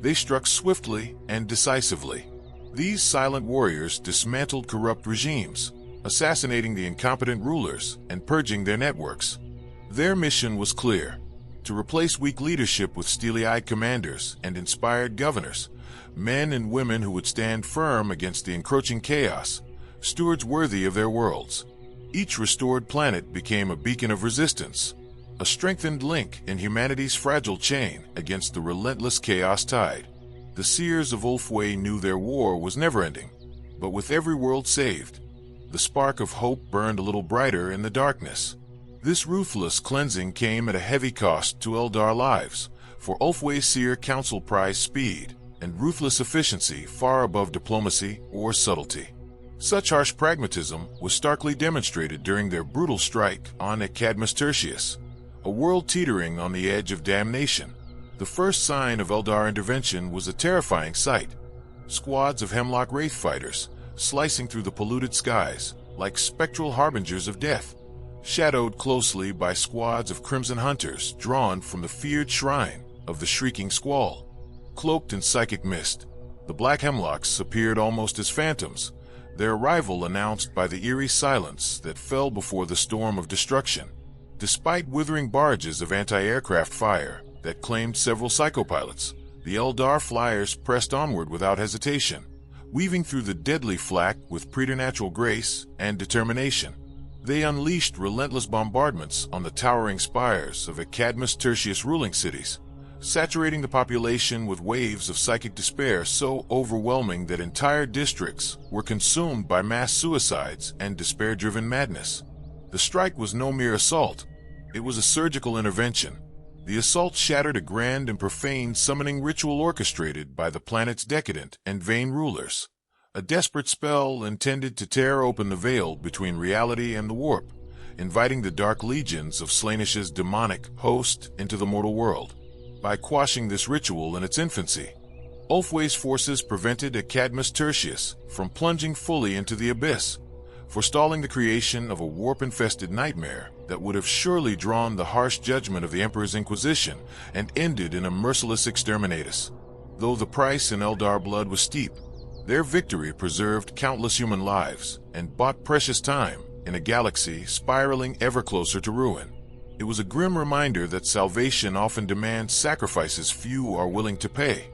They struck swiftly and decisively. These silent warriors dismantled corrupt regimes, assassinating the incompetent rulers and purging their networks. Their mission was clear: to replace weak leadership with steely-eyed commanders and inspired governors, men and women who would stand firm against the encroaching chaos, stewards worthy of their worlds. Each restored planet became a beacon of resistance, a strengthened link in humanity's fragile chain against the relentless chaos tide. The seers of Ulfway knew their war was never-ending, but with every world saved, the spark of hope burned a little brighter in the darkness. This ruthless cleansing came at a heavy cost to Eldar lives, for Ulfway's seer council prized speed and ruthless efficiency far above diplomacy or subtlety. Such harsh pragmatism was starkly demonstrated during their brutal strike on Cadmus Tertius, a world teetering on the edge of damnation. The first sign of Eldar intervention was a terrifying sight: squads of Hemlock Wraith fighters slicing through the polluted skies like spectral harbingers of death, shadowed closely by squads of Crimson Hunters drawn from the feared shrine of the Shrieking Squall. Cloaked in psychic mist, the Black Hemlocks appeared almost as phantoms, their arrival announced by the eerie silence that fell before the storm of destruction. Despite withering barrages of anti-aircraft fire that claimed several psychopilots, the Eldar flyers pressed onward without hesitation, weaving through the deadly flak with preternatural grace and determination. They unleashed relentless bombardments on the towering spires of Cadmus Tertius ruling cities, saturating the population with waves of psychic despair so overwhelming that entire districts were consumed by mass suicides and despair-driven madness. The strike was no mere assault. It was a surgical intervention. The assault shattered a grand and profane summoning ritual orchestrated by the planet's decadent and vain rulers, a desperate spell intended to tear open the veil between reality and the warp, inviting the dark legions of Slaanish's demonic host into the mortal world. By quashing this ritual in its infancy, Ulfway's forces prevented Cadmus Tertius from plunging fully into the abyss, forestalling the creation of a warp-infested nightmare that would have surely drawn the harsh judgment of the Emperor's Inquisition and ended in a merciless exterminatus. Though the price in Eldar blood was steep, their victory preserved countless human lives and bought precious time in a galaxy spiraling ever closer to ruin. It was a grim reminder that salvation often demands sacrifices few are willing to pay,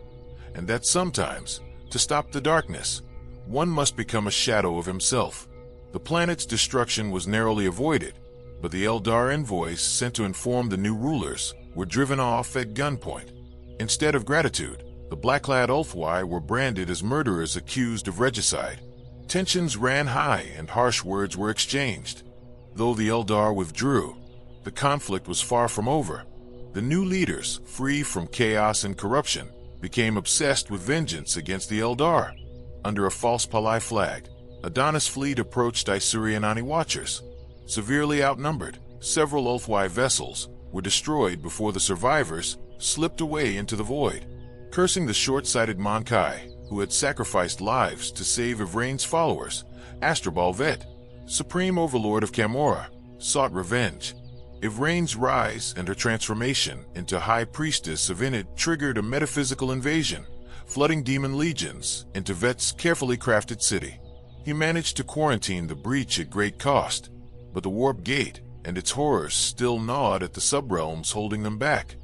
and that sometimes, to stop the darkness, one must become a shadow of himself. The planet's destruction was narrowly avoided, but the Eldar envoys sent to inform the new rulers were driven off at gunpoint. Instead of gratitude, the black-clad Ulfway were branded as murderers accused of regicide. Tensions ran high and harsh words were exchanged. Though the Eldar withdrew, the conflict was far from over. The new leaders, free from chaos and corruption, became obsessed with vengeance against the Eldar. Under a false Palai flag, Adonis' fleet approached Isurian Ani watchers. Severely outnumbered, several Ulfway vessels were destroyed before the survivors slipped away into the void. Cursing the short-sighted Monkai, who had sacrificed lives to save Ivrain's followers, Astrobal Vet, supreme overlord of Camorra, sought revenge. Ivrain's rise and her transformation into High Priestess of Inid triggered a metaphysical invasion, flooding demon legions into Vet's carefully crafted city. He managed to quarantine the breach at great cost, but the warp gate and its horrors still gnawed at the subrealms holding them back.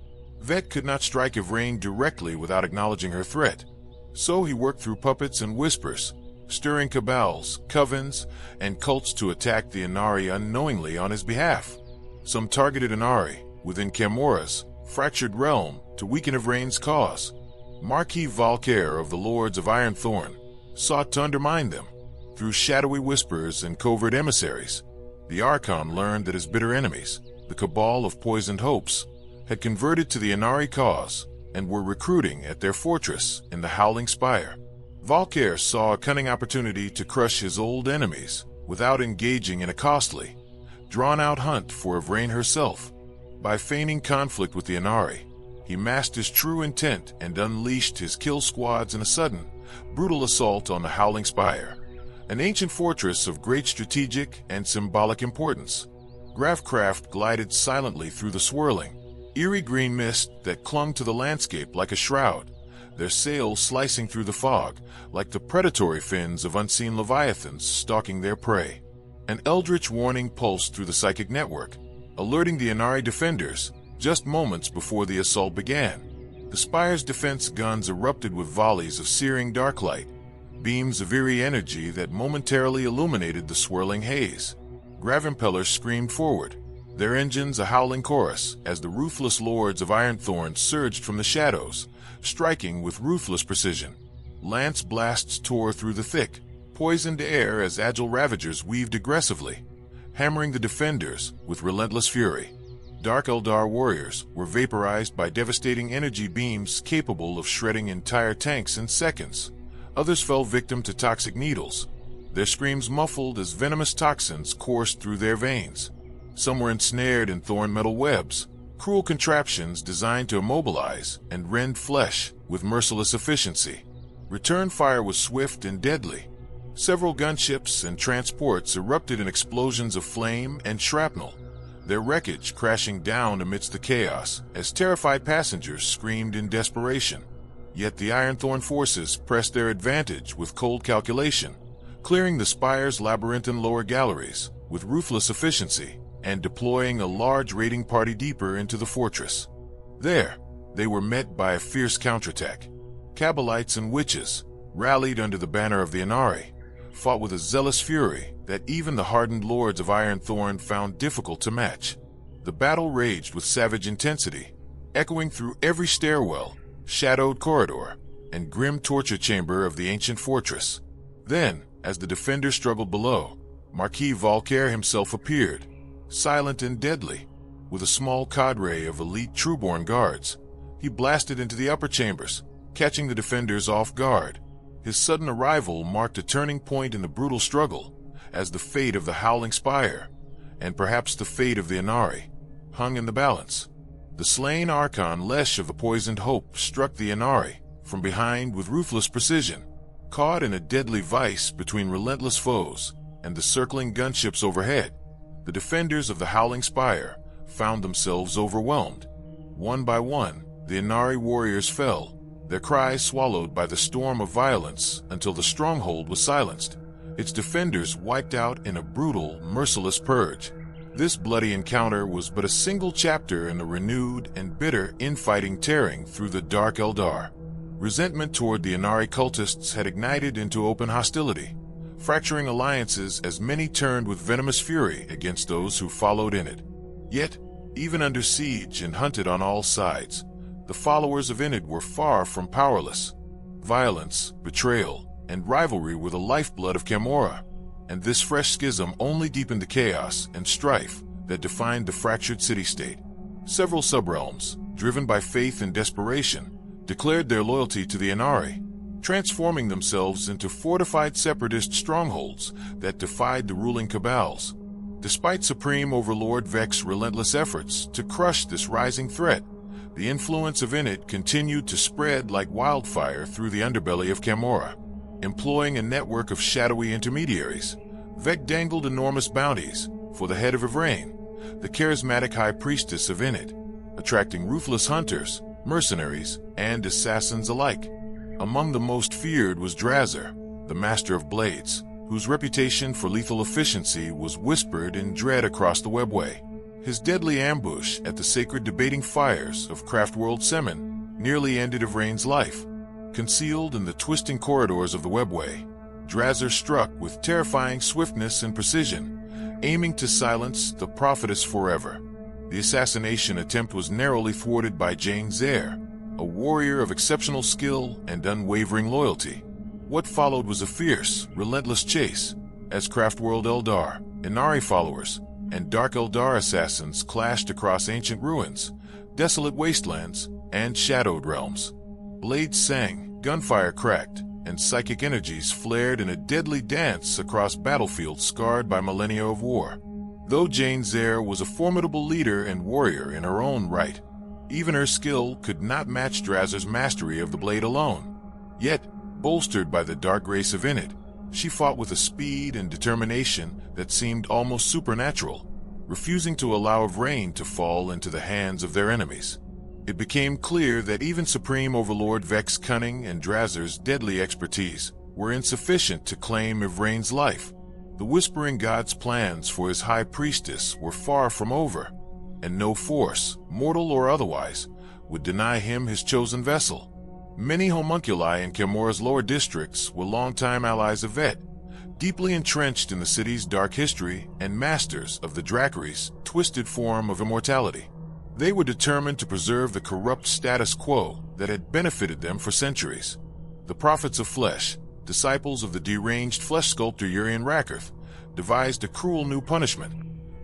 Vet could not strike Ivrain directly without acknowledging her threat, so he worked through puppets and whispers, stirring cabals, covens, and cults to attack the Inari unknowingly on his behalf. Some targeted Inari within Camora's fractured realm to weaken Ivrain's cause. Marquis Valkair of the Lords of Ironthorn sought to undermine them. Through shadowy whispers and covert emissaries, the Archon learned that his bitter enemies, the Cabal of Poisoned Hopes, had converted to the Inari cause and were recruiting at their fortress in the Howling Spire. Valkair saw a cunning opportunity to crush his old enemies without engaging in a costly, drawn-out hunt for Ivrain herself. By feigning conflict with the Inari, he masked his true intent and unleashed his kill squads in a sudden, brutal assault on the Howling Spire, an ancient fortress of great strategic and symbolic importance. Grafcraft glided silently through the swirling, eerie green mist that clung to the landscape like a shroud, their sails slicing through the fog like the predatory fins of unseen leviathans stalking their prey. An eldritch warning pulsed through the psychic network, alerting the Inari defenders just moments before the assault began. The spire's defense guns erupted with volleys of searing dark light, beams of eerie energy that momentarily illuminated the swirling haze. Gravimpellers screamed forward, their engines a howling chorus as the ruthless lords of Ironthorn surged from the shadows, striking with ruthless precision. Lance blasts tore through the thick, poisoned air as agile ravagers weaved aggressively, hammering the defenders with relentless fury. Dark Eldar warriors were vaporized by devastating energy beams capable of shredding entire tanks in seconds. Others fell victim to toxic needles, their screams muffled as venomous toxins coursed through their veins. Some were ensnared in thorn metal webs, cruel contraptions designed to immobilize and rend flesh with merciless efficiency. Return fire was swift and deadly. Several gunships and transports erupted in explosions of flame and shrapnel, their wreckage crashing down amidst the chaos as terrified passengers screamed in desperation. Yet the Ironthorn forces pressed their advantage with cold calculation, clearing the spire's labyrinthine lower galleries with ruthless efficiency and deploying a large raiding party deeper into the fortress. There, they were met by a fierce counterattack. Cabalites and witches, rallied under the banner of the Inari, fought with a zealous fury that even the hardened lords of Ironthorn found difficult to match. The battle raged with savage intensity, echoing through every stairwell, shadowed corridor, and grim torture chamber of the ancient fortress. Then, as the defenders struggled below, Marquis Valkair himself appeared, silent and deadly. With a small cadre of elite Trueborn guards, he blasted into the upper chambers, catching the defenders off guard. His sudden arrival marked a turning point in the brutal struggle, as the fate of the Howling Spire, and perhaps the fate of the Inari, hung in the balance. The slain Archon Lesh of the Poisoned Hope struck the Inari from behind with ruthless precision. Caught in a deadly vice between relentless foes and the circling gunships overhead, the defenders of the Howling Spire found themselves overwhelmed. One by one, the Inari warriors fell, their cries swallowed by the storm of violence until the stronghold was silenced, its defenders wiped out in a brutal, merciless purge. This bloody encounter was but a single chapter in the renewed and bitter infighting tearing through the Dark Eldar. Resentment toward the Inari cultists had ignited into open hostility, fracturing alliances as many turned with venomous fury against those who followed in it. Yet, even under siege and hunted on all sides, the followers of Enid were far from powerless. Violence, betrayal, and rivalry were the lifeblood of Camorra, and this fresh schism only deepened the chaos and strife that defined the fractured city-state. Several subrealms, driven by faith and desperation, declared their loyalty to the Inari, transforming themselves into fortified separatist strongholds that defied the ruling cabals. Despite Supreme Overlord Vex's relentless efforts to crush this rising threat, the influence of Enid continued to spread like wildfire through the underbelly of Camorra. Employing a network of shadowy intermediaries, Vex dangled enormous bounties for the head of Ivrain, the charismatic high priestess of Enid, attracting ruthless hunters, mercenaries, and assassins alike. Among the most feared was Drazzer, the master of blades, whose reputation for lethal efficiency was whispered in dread across the webway. His deadly ambush at the sacred debating fires of Craftworld Semen nearly ended Yvrain's life. Concealed in the twisting corridors of the webway, Drazzer struck with terrifying swiftness and precision, aiming to silence the prophetess forever. The assassination attempt was narrowly thwarted by Jane Zare, a warrior of exceptional skill and unwavering loyalty. What followed was a fierce, relentless chase, as Craftworld Eldar, Inari followers, and Dark Eldar assassins clashed across ancient ruins, desolate wastelands, and shadowed realms. Blades sang, gunfire cracked, and psychic energies flared in a deadly dance across battlefields scarred by millennia of war. Though Jane Zare was a formidable leader and warrior in her own right, even her skill could not match Drazzer's mastery of the blade alone. Yet, bolstered by the dark grace of Init, she fought with a speed and determination that seemed almost supernatural, refusing to allow Yvrain to fall into the hands of their enemies. It became clear that even Supreme Overlord Vex's cunning and Drazzer's deadly expertise were insufficient to claim Yvrain's life. The Whispering God's plans for his High Priestess were far from over, and no force, mortal or otherwise, would deny him his chosen vessel. Many homunculi in Kamora's lower districts were longtime allies of Vet, deeply entrenched in the city's dark history and masters of the Dracary's twisted form of immortality. They were determined to preserve the corrupt status quo that had benefited them for centuries. The Prophets of Flesh, disciples of the deranged flesh sculptor Urian Rakarth, devised a cruel new punishment,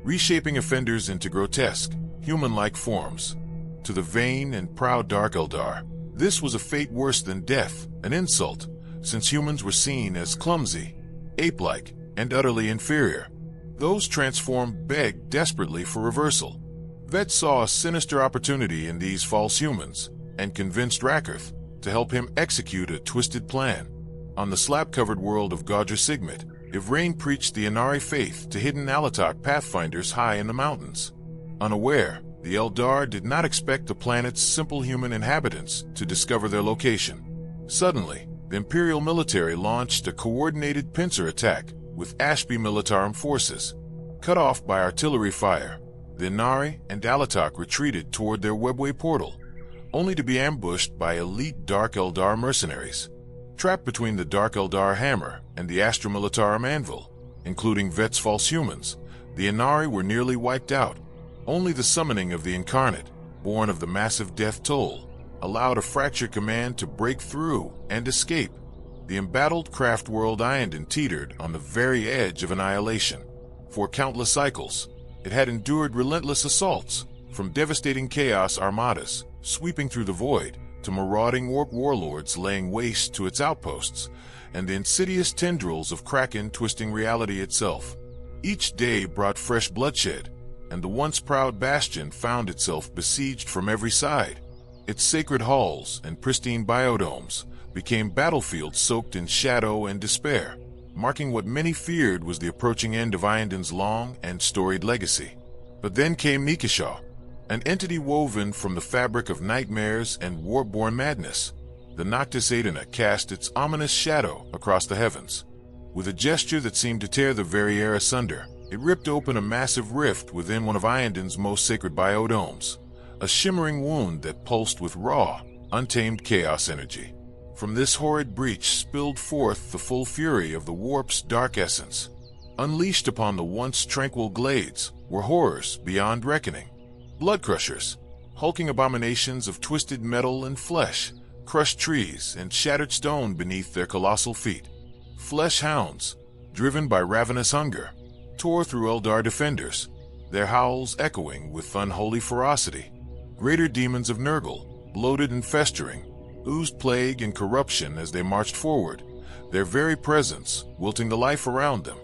reshaping offenders into grotesque, human-like forms. To the vain and proud Dark Eldar, this was a fate worse than death, an insult, since humans were seen as clumsy, ape-like, and utterly inferior. Those transformed begged desperately for reversal. Vet saw a sinister opportunity in these false humans and convinced Rakarth to help him execute a twisted plan. On the slab-covered world of Godra Sigmet, Yvrain preached the Inari faith to hidden Alatok pathfinders high in the mountains. Unaware, the Eldar did not expect the planet's simple human inhabitants to discover their location. Suddenly, the Imperial military launched a coordinated pincer attack with Ashby Militarum forces. Cut off by artillery fire, the Inari and Alatok retreated toward their webway portal, only to be ambushed by elite Dark Eldar mercenaries. Trapped between the Dark Eldar hammer and the Astra Militarum anvil, including Vet's false humans, the Inari were nearly wiped out. Only the summoning of the Incarnate, born of the massive death toll, allowed a fractured command to break through and escape. The embattled Craftworld Iyanden teetered on the very edge of annihilation. For countless cycles, it had endured relentless assaults, from devastating chaos armadas sweeping through the void to marauding warp warlords laying waste to its outposts, and the insidious tendrils of Kraken twisting reality itself. Each day brought fresh bloodshed, and the once proud bastion found itself besieged from every side. Its sacred halls and pristine biodomes became battlefields soaked in shadow and despair, marking what many feared was the approaching end of Iyanden's long and storied legacy. But then came Nikishaw, an entity woven from the fabric of nightmares and warp-born madness. The Noctis Adena cast its ominous shadow across the heavens. With a gesture that seemed to tear the very air asunder, it ripped open a massive rift within one of Iyanden's most sacred biodomes, a shimmering wound that pulsed with raw, untamed chaos energy. From this horrid breach spilled forth the full fury of the warp's dark essence. Unleashed upon the once tranquil glades were horrors beyond reckoning. Blood crushers, hulking abominations of twisted metal and flesh, crushed trees and shattered stone beneath their colossal feet. Flesh hounds, driven by ravenous hunger, tore through Eldar defenders, their howls echoing with unholy ferocity. Greater demons of Nurgle, bloated and festering, oozed plague and corruption as they marched forward, their very presence wilting the life around them.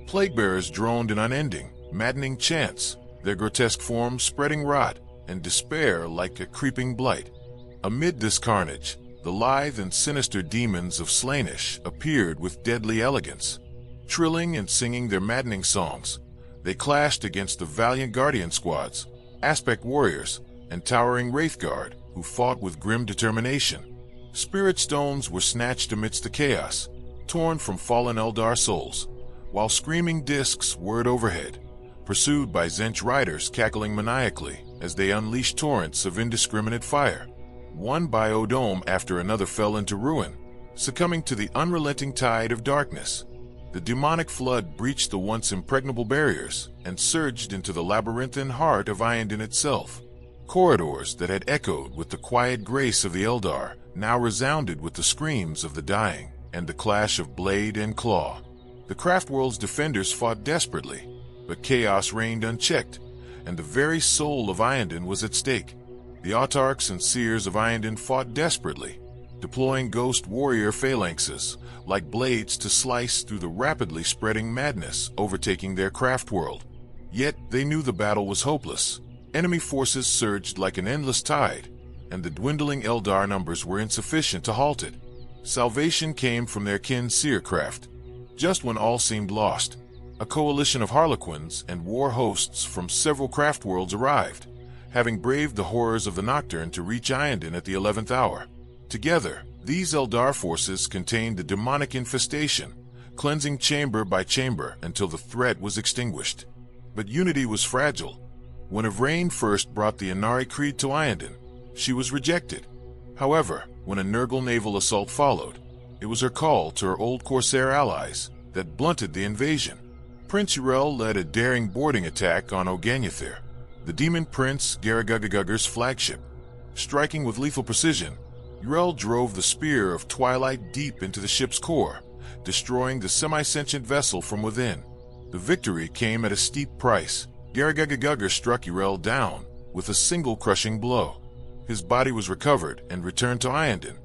Plague-bearers droned in unending, maddening chants, their grotesque forms spreading rot and despair like a creeping blight. Amid this carnage, the lithe and sinister demons of Slaanesh appeared with deadly elegance. Trilling and singing their maddening songs, they clashed against the valiant Guardian squads, Aspect warriors, and towering Wraithguard, who fought with grim determination. Spirit stones were snatched amidst the chaos, torn from fallen Eldar souls, while screaming discs whirred overhead, pursued by Zench riders cackling maniacally as they unleashed torrents of indiscriminate fire. One biodome after another fell into ruin, succumbing to the unrelenting tide of darkness. The demonic flood breached the once impregnable barriers and surged into the labyrinthine heart of Iyanden itself. Corridors that had echoed with the quiet grace of the Eldar now resounded with the screams of the dying and the clash of blade and claw. The Craftworld's defenders fought desperately, but chaos reigned unchecked, and the very soul of Iyanden was at stake. The autarchs and seers of Iyanden fought desperately, deploying ghost warrior phalanxes like blades to slice through the rapidly spreading madness overtaking their Craftworld. Yet they knew the battle was hopeless. Enemy forces surged like an endless tide, and the dwindling Eldar numbers were insufficient to halt it. Salvation came from their kin Seercraft. Just when all seemed lost, a coalition of Harlequins and war hosts from several Craftworlds arrived, having braved the horrors of the Nocturne to reach Iyanden at the 11th hour. Together, these Eldar forces contained the demonic infestation, cleansing chamber by chamber until the threat was extinguished. But unity was fragile. When Evrain first brought the Inari Creed to Iyanden, she was rejected. However, when a Nurgle naval assault followed, it was her call to her old Corsair allies that blunted the invasion. Prince Yrel led a daring boarding attack on Oganyathir, the demon prince Garagugagugger's flagship. Striking with lethal precision, Yrel drove the spear of Twilight deep into the ship's core, destroying the semi-sentient vessel from within. The victory came at a steep price. Garagugagugger struck Yrel down with a single crushing blow. His body was recovered and returned to Iyanden.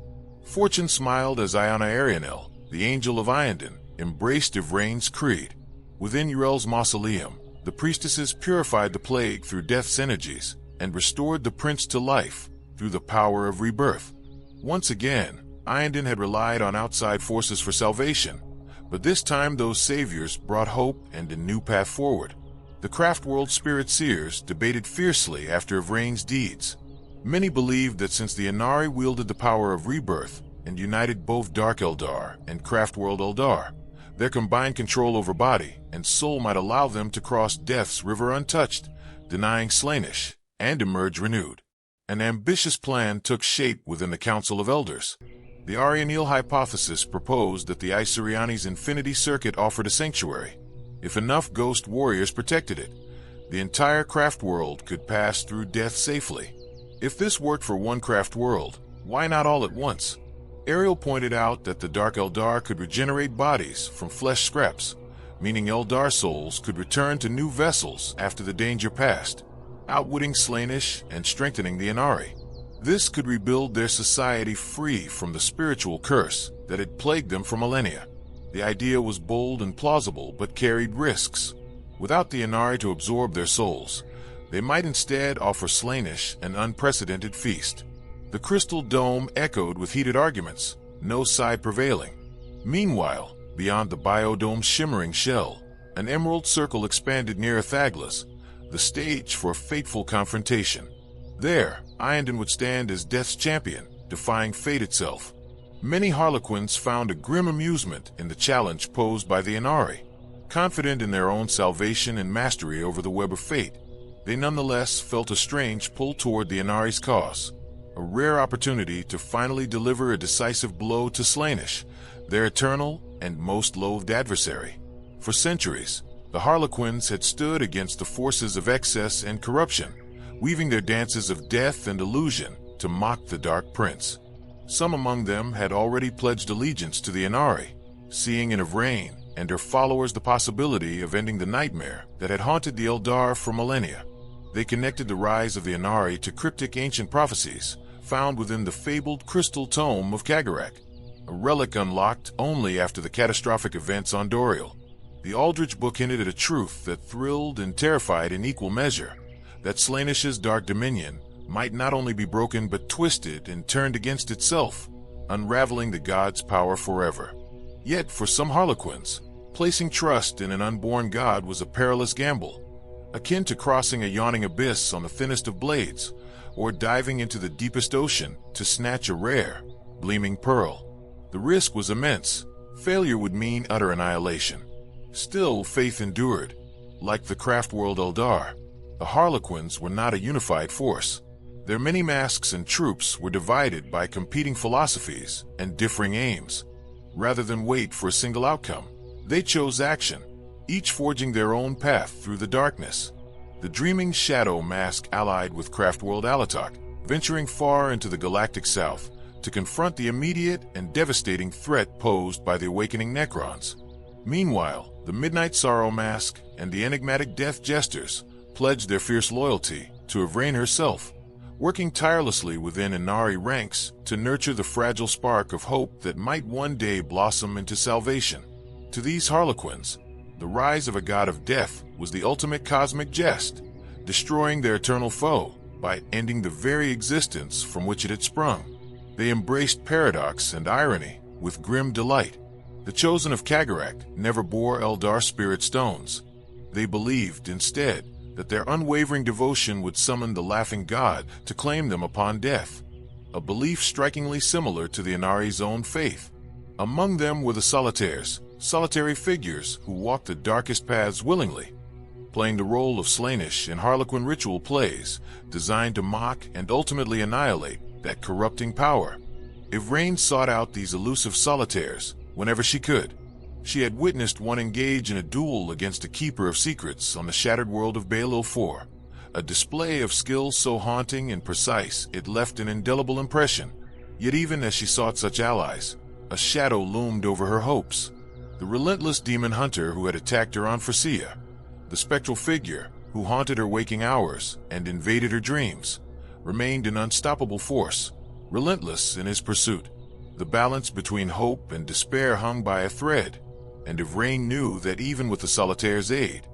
Fortune smiled as Iona Arianel, the Angel of Iyanden, embraced Evrain's creed. Within Yrel's mausoleum, the priestesses purified the plague through death's energies and restored the prince to life through the power of rebirth. Once again, Iyanden had relied on outside forces for salvation, but this time those saviors brought hope and a new path forward. The Craftworld Spirit Seers debated fiercely after Evrain's deeds. Many believed that since the Inari wielded the power of rebirth and united both Dark Eldar and Craftworld Eldar, their combined control over body and soul might allow them to cross Death's river untouched, denying Slaanesh, and emerge renewed. An ambitious plan took shape within the Council of Elders. The Arianil hypothesis proposed that the Isuriani's Infinity Circuit offered a sanctuary. If enough ghost warriors protected it, the entire Craftworld could pass through death safely. If this worked for one Craftworld, why not all at once? Ariel pointed out that the Dark Eldar could regenerate bodies from flesh scraps, meaning Eldar souls could return to new vessels after the danger passed, outwitting Slaanesh and strengthening the Inari. This could rebuild their society free from the spiritual curse that had plagued them for millennia. The idea was bold and plausible, but carried risks. Without the Inari to absorb their souls, they might instead offer Slaanesh an unprecedented feast. The Crystal Dome echoed with heated arguments, no side prevailing. Meanwhile, beyond the biodome's shimmering shell, an emerald circle expanded near Athaglas, the stage for a fateful confrontation. There, Iyanden would stand as Death's champion, defying fate itself. Many Harlequins found a grim amusement in the challenge posed by the Inari. Confident in their own salvation and mastery over the web of fate, they nonetheless felt a strange pull toward the Inari's cause, a rare opportunity to finally deliver a decisive blow to Slaanesh, their eternal and most loathed adversary. For centuries, the Harlequins had stood against the forces of excess and corruption, weaving their dances of death and illusion to mock the Dark Prince. Some among them had already pledged allegiance to the Inari, seeing in Evrain and her followers the possibility of ending the nightmare that had haunted the Eldar for millennia. They connected the rise of the Inari to cryptic ancient prophecies found within the fabled Crystal Tome of Kagarak, a relic unlocked only after the catastrophic events on Doriel. The Aldrich book hinted at a truth that thrilled and terrified in equal measure, that Slaanesh's dark dominion might not only be broken but twisted and turned against itself, unraveling the god's power forever. Yet for some Harlequins, placing trust in an unborn god was a perilous gamble, akin to crossing a yawning abyss on the thinnest of blades, or diving into the deepest ocean to snatch a rare, gleaming pearl. The risk was immense. Failure would mean utter annihilation. Still, faith endured. Like the craft-world Eldar, the Harlequins were not a unified force. Their many masks and troops were divided by competing philosophies and differing aims. Rather than wait for a single outcome, they chose action, each forging their own path through the darkness. The dreaming shadow mask allied with craft-world Alatok, venturing far into the galactic south to confront the immediate and devastating threat posed by the awakening Necrons. Meanwhile, the Midnight Sorrow Mask and the enigmatic Death Jesters pledged their fierce loyalty to Yvraine herself, working tirelessly within Inari ranks to nurture the fragile spark of hope that might one day blossom into salvation. To these Harlequins, the rise of a god of death was the ultimate cosmic jest, destroying their eternal foe by ending the very existence from which it had sprung. They embraced paradox and irony with grim delight. The Chosen of Kagarak never bore Eldar spirit stones. They believed, instead, that their unwavering devotion would summon the Laughing God to claim them upon death, a belief strikingly similar to the Inari's own faith. Among them were the Solitaires, solitary figures who walked the darkest paths willingly, playing the role of Slaanesh in Harlequin ritual plays designed to mock and ultimately annihilate that corrupting power. Yvraine sought out these elusive Solitaires whenever she could. She had witnessed one engage in a duel against a keeper of secrets on the shattered world of Baelil IV, a display of skill so haunting and precise it left an indelible impression. Yet even as she sought such allies, a shadow loomed over her hopes. The relentless demon hunter who had attacked her on Frisia, the spectral figure who haunted her waking hours and invaded her dreams, remained an unstoppable force, relentless in his pursuit. The balance between hope and despair hung by a thread, and Yvraine knew that even with the Solitaire's aid,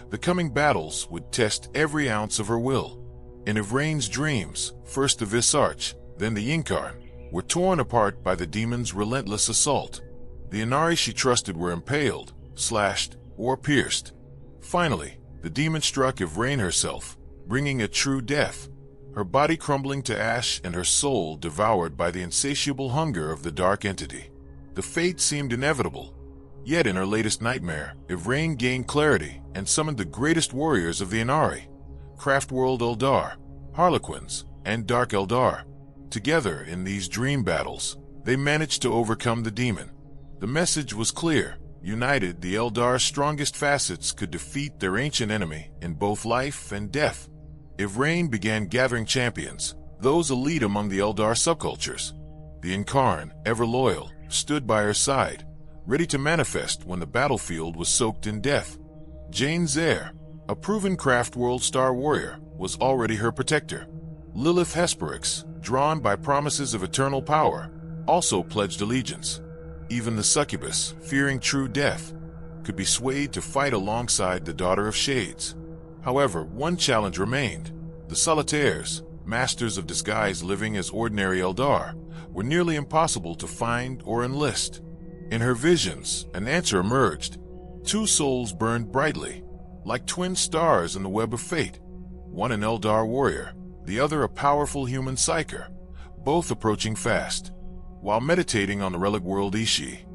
the coming battles would test every ounce of her will. In Yvraine's dreams, first the Visarch, then the Incarn, were torn apart by the demon's relentless assault. The Inari she trusted were impaled, slashed, or pierced. Finally, the demon struck Yvraine herself, bringing a true death, her body crumbling to ash and her soul devoured by the insatiable hunger of the dark entity. The fate seemed inevitable. Yet in her latest nightmare, Yvraine gained clarity and summoned the greatest warriors of the Inari, Craftworld Eldar, Harlequins, and Dark Eldar. Together in these dream battles, they managed to overcome the demon. The message was clear. United, the Eldar's strongest facets could defeat their ancient enemy in both life and death. Yvraine began gathering champions, those elite among the Eldar subcultures. The Incarn, ever loyal, stood by her side, ready to manifest when the battlefield was soaked in death. Jane Zer, a proven Craftworld Star Warrior, was already her protector. Lilith Hesperix, drawn by promises of eternal power, also pledged allegiance. Even the Succubus, fearing true death, could be swayed to fight alongside the Daughter of Shades. However, one challenge remained. The Solitaires, masters of disguise living as ordinary Eldar, were nearly impossible to find or enlist. In her visions, an answer emerged. Two souls burned brightly, like twin stars in the web of fate. One an Eldar warrior, the other a powerful human psyker, both approaching fast. While meditating on the relic world Ishi,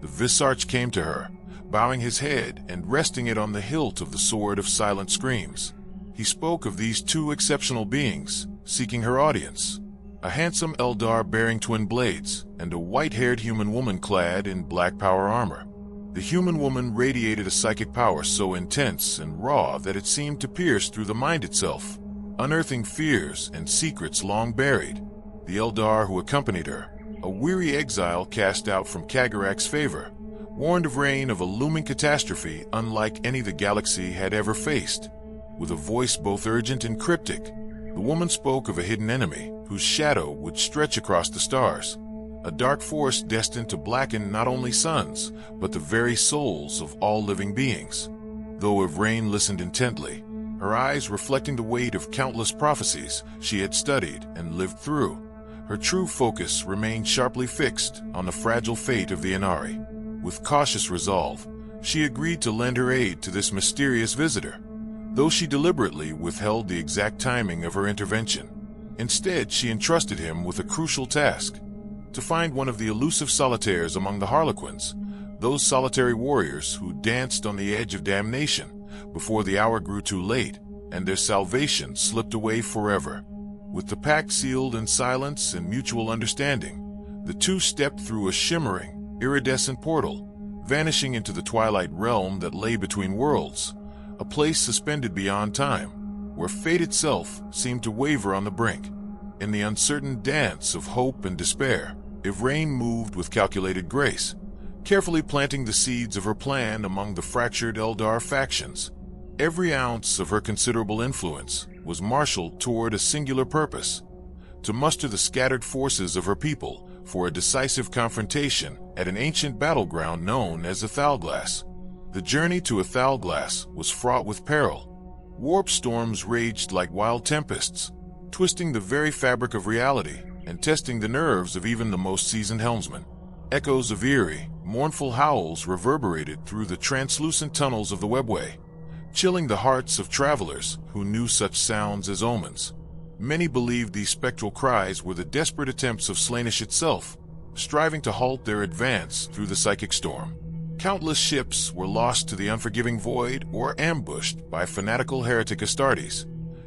the Visarch came to her, bowing his head and resting it on the hilt of the Sword of Silent Screams. He spoke of these two exceptional beings, seeking her audience. A handsome Eldar bearing twin blades, and a white-haired human woman clad in black power armor. The human woman radiated a psychic power so intense and raw that it seemed to pierce through the mind itself, unearthing fears and secrets long buried. The Eldar who accompanied her, a weary exile cast out from Kagarak's favor, warned Yvraine of a looming catastrophe unlike any the galaxy had ever faced. With a voice both urgent and cryptic, the woman spoke of a hidden enemy whose shadow would stretch across the stars, a dark force destined to blacken not only suns, but the very souls of all living beings. Though Yvraine listened intently, her eyes reflecting the weight of countless prophecies she had studied and lived through, her true focus remained sharply fixed on the fragile fate of the Inari. With cautious resolve, she agreed to lend her aid to this mysterious visitor, though she deliberately withheld the exact timing of her intervention. Instead, she entrusted him with a crucial task: to find one of the elusive solitaires among the Harlequins, those solitary warriors who danced on the edge of damnation before the hour grew too late and their salvation slipped away forever. With the pact sealed in silence and mutual understanding, the two stepped through a shimmering, iridescent portal, vanishing into the twilight realm that lay between worlds, a place suspended beyond time, where fate itself seemed to waver on the brink. In the uncertain dance of hope and despair, Yvraine moved with calculated grace, carefully planting the seeds of her plan among the fractured Eldar factions. Every ounce of her considerable influence was marshaled toward a singular purpose: to muster the scattered forces of her people for a decisive confrontation at an ancient battleground known as Athalglass. The journey to Athalglass was fraught with peril. Warp storms raged like wild tempests, twisting the very fabric of reality and testing the nerves of even the most seasoned helmsman. Echoes of eerie, mournful howls reverberated through the translucent tunnels of the webway, chilling the hearts of travelers who knew such sounds as omens. Many believed these spectral cries were the desperate attempts of Slaanesh itself, striving to halt their advance through the psychic storm. Countless ships were lost to the unforgiving void or ambushed by fanatical heretic Astartes.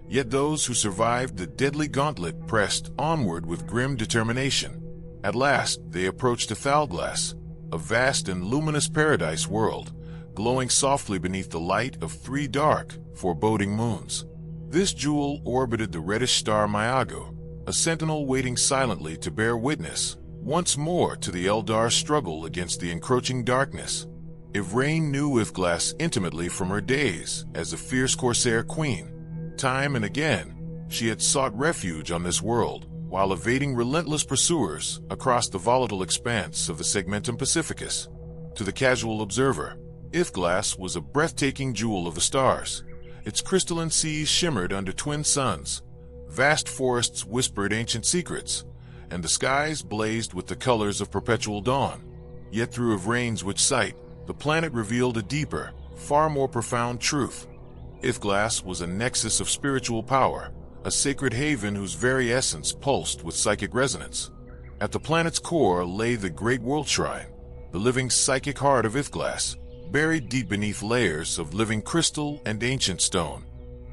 Yet those who survived the deadly gauntlet pressed onward with grim determination. At last, they approached Athalglass, a vast and luminous paradise world, glowing softly beneath the light of 3 dark, foreboding moons. This jewel orbited the reddish star Myago, a sentinel waiting silently to bear witness once more to the Eldar struggle against the encroaching darkness. Yvraine knew Ithglass intimately from her days as a fierce corsair queen. Time and again, she had sought refuge on this world, while evading relentless pursuers across the volatile expanse of the Segmentum Pacificus. To the casual observer, Ithglass was a breathtaking jewel of the stars. Its crystalline seas shimmered under twin suns, vast forests whispered ancient secrets, and the skies blazed with the colors of perpetual dawn. Yet through Yvraine's witch sight, the planet revealed a deeper, far more profound truth. Ithglass was a nexus of spiritual power, a sacred haven whose very essence pulsed with psychic resonance. At the planet's core lay the Great World Shrine, the living psychic heart of Ithglass, buried deep beneath layers of living crystal and ancient stone.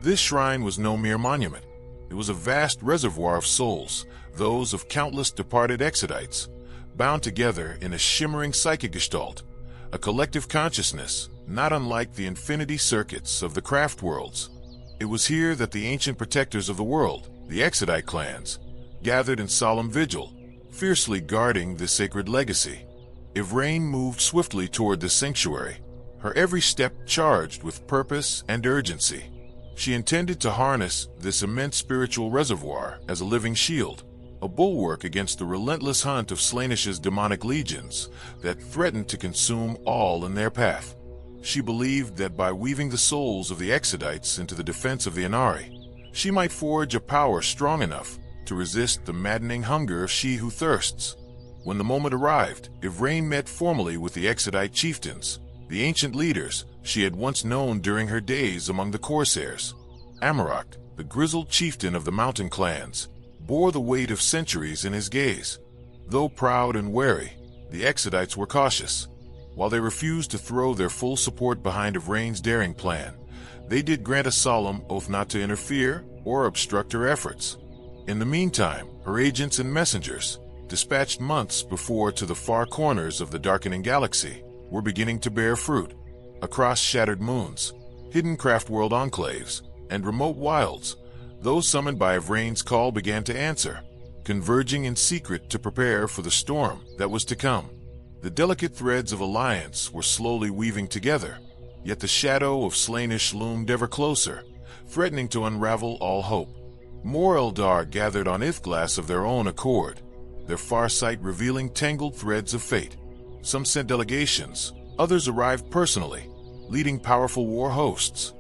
This shrine was no mere monument. It was a vast reservoir of souls, those of countless departed Exodites, bound together in a shimmering psychic gestalt, a collective consciousness not unlike the infinity circuits of the craft worlds. It was here that the ancient protectors of the world, the Exodite clans, gathered in solemn vigil, fiercely guarding this sacred legacy. Yvraine moved swiftly toward this sanctuary, her every step charged with purpose and urgency. She intended to harness this immense spiritual reservoir as a living shield, a bulwark against the relentless hunt of Slaanesh's demonic legions that threatened to consume all in their path. She believed that by weaving the souls of the Exodites into the defense of the Inari, she might forge a power strong enough to resist the maddening hunger of she who thirsts. When the moment arrived, Yvraine met formally with the Exodite chieftains, the ancient leaders she had once known during her days among the Corsairs. Amarok, the grizzled chieftain of the mountain clans, bore the weight of centuries in his gaze. Though proud and wary, the Exodites were cautious. While they refused to throw their full support behind Yvraine's daring plan, they did grant a solemn oath not to interfere or obstruct her efforts. In the meantime, her agents and messengers, dispatched months before to the far corners of the darkening galaxy, were beginning to bear fruit. Across shattered moons, hidden craft-world enclaves, and remote wilds, those summoned by Yvraine's call began to answer, converging in secret to prepare for the storm that was to come. The delicate threads of alliance were slowly weaving together, yet the shadow of Slaanesh loomed ever closer, threatening to unravel all hope. More Eldar gathered on Ithglass of their own accord, their farsight revealing tangled threads of fate. Some sent delegations, others arrived personally, leading powerful war hosts.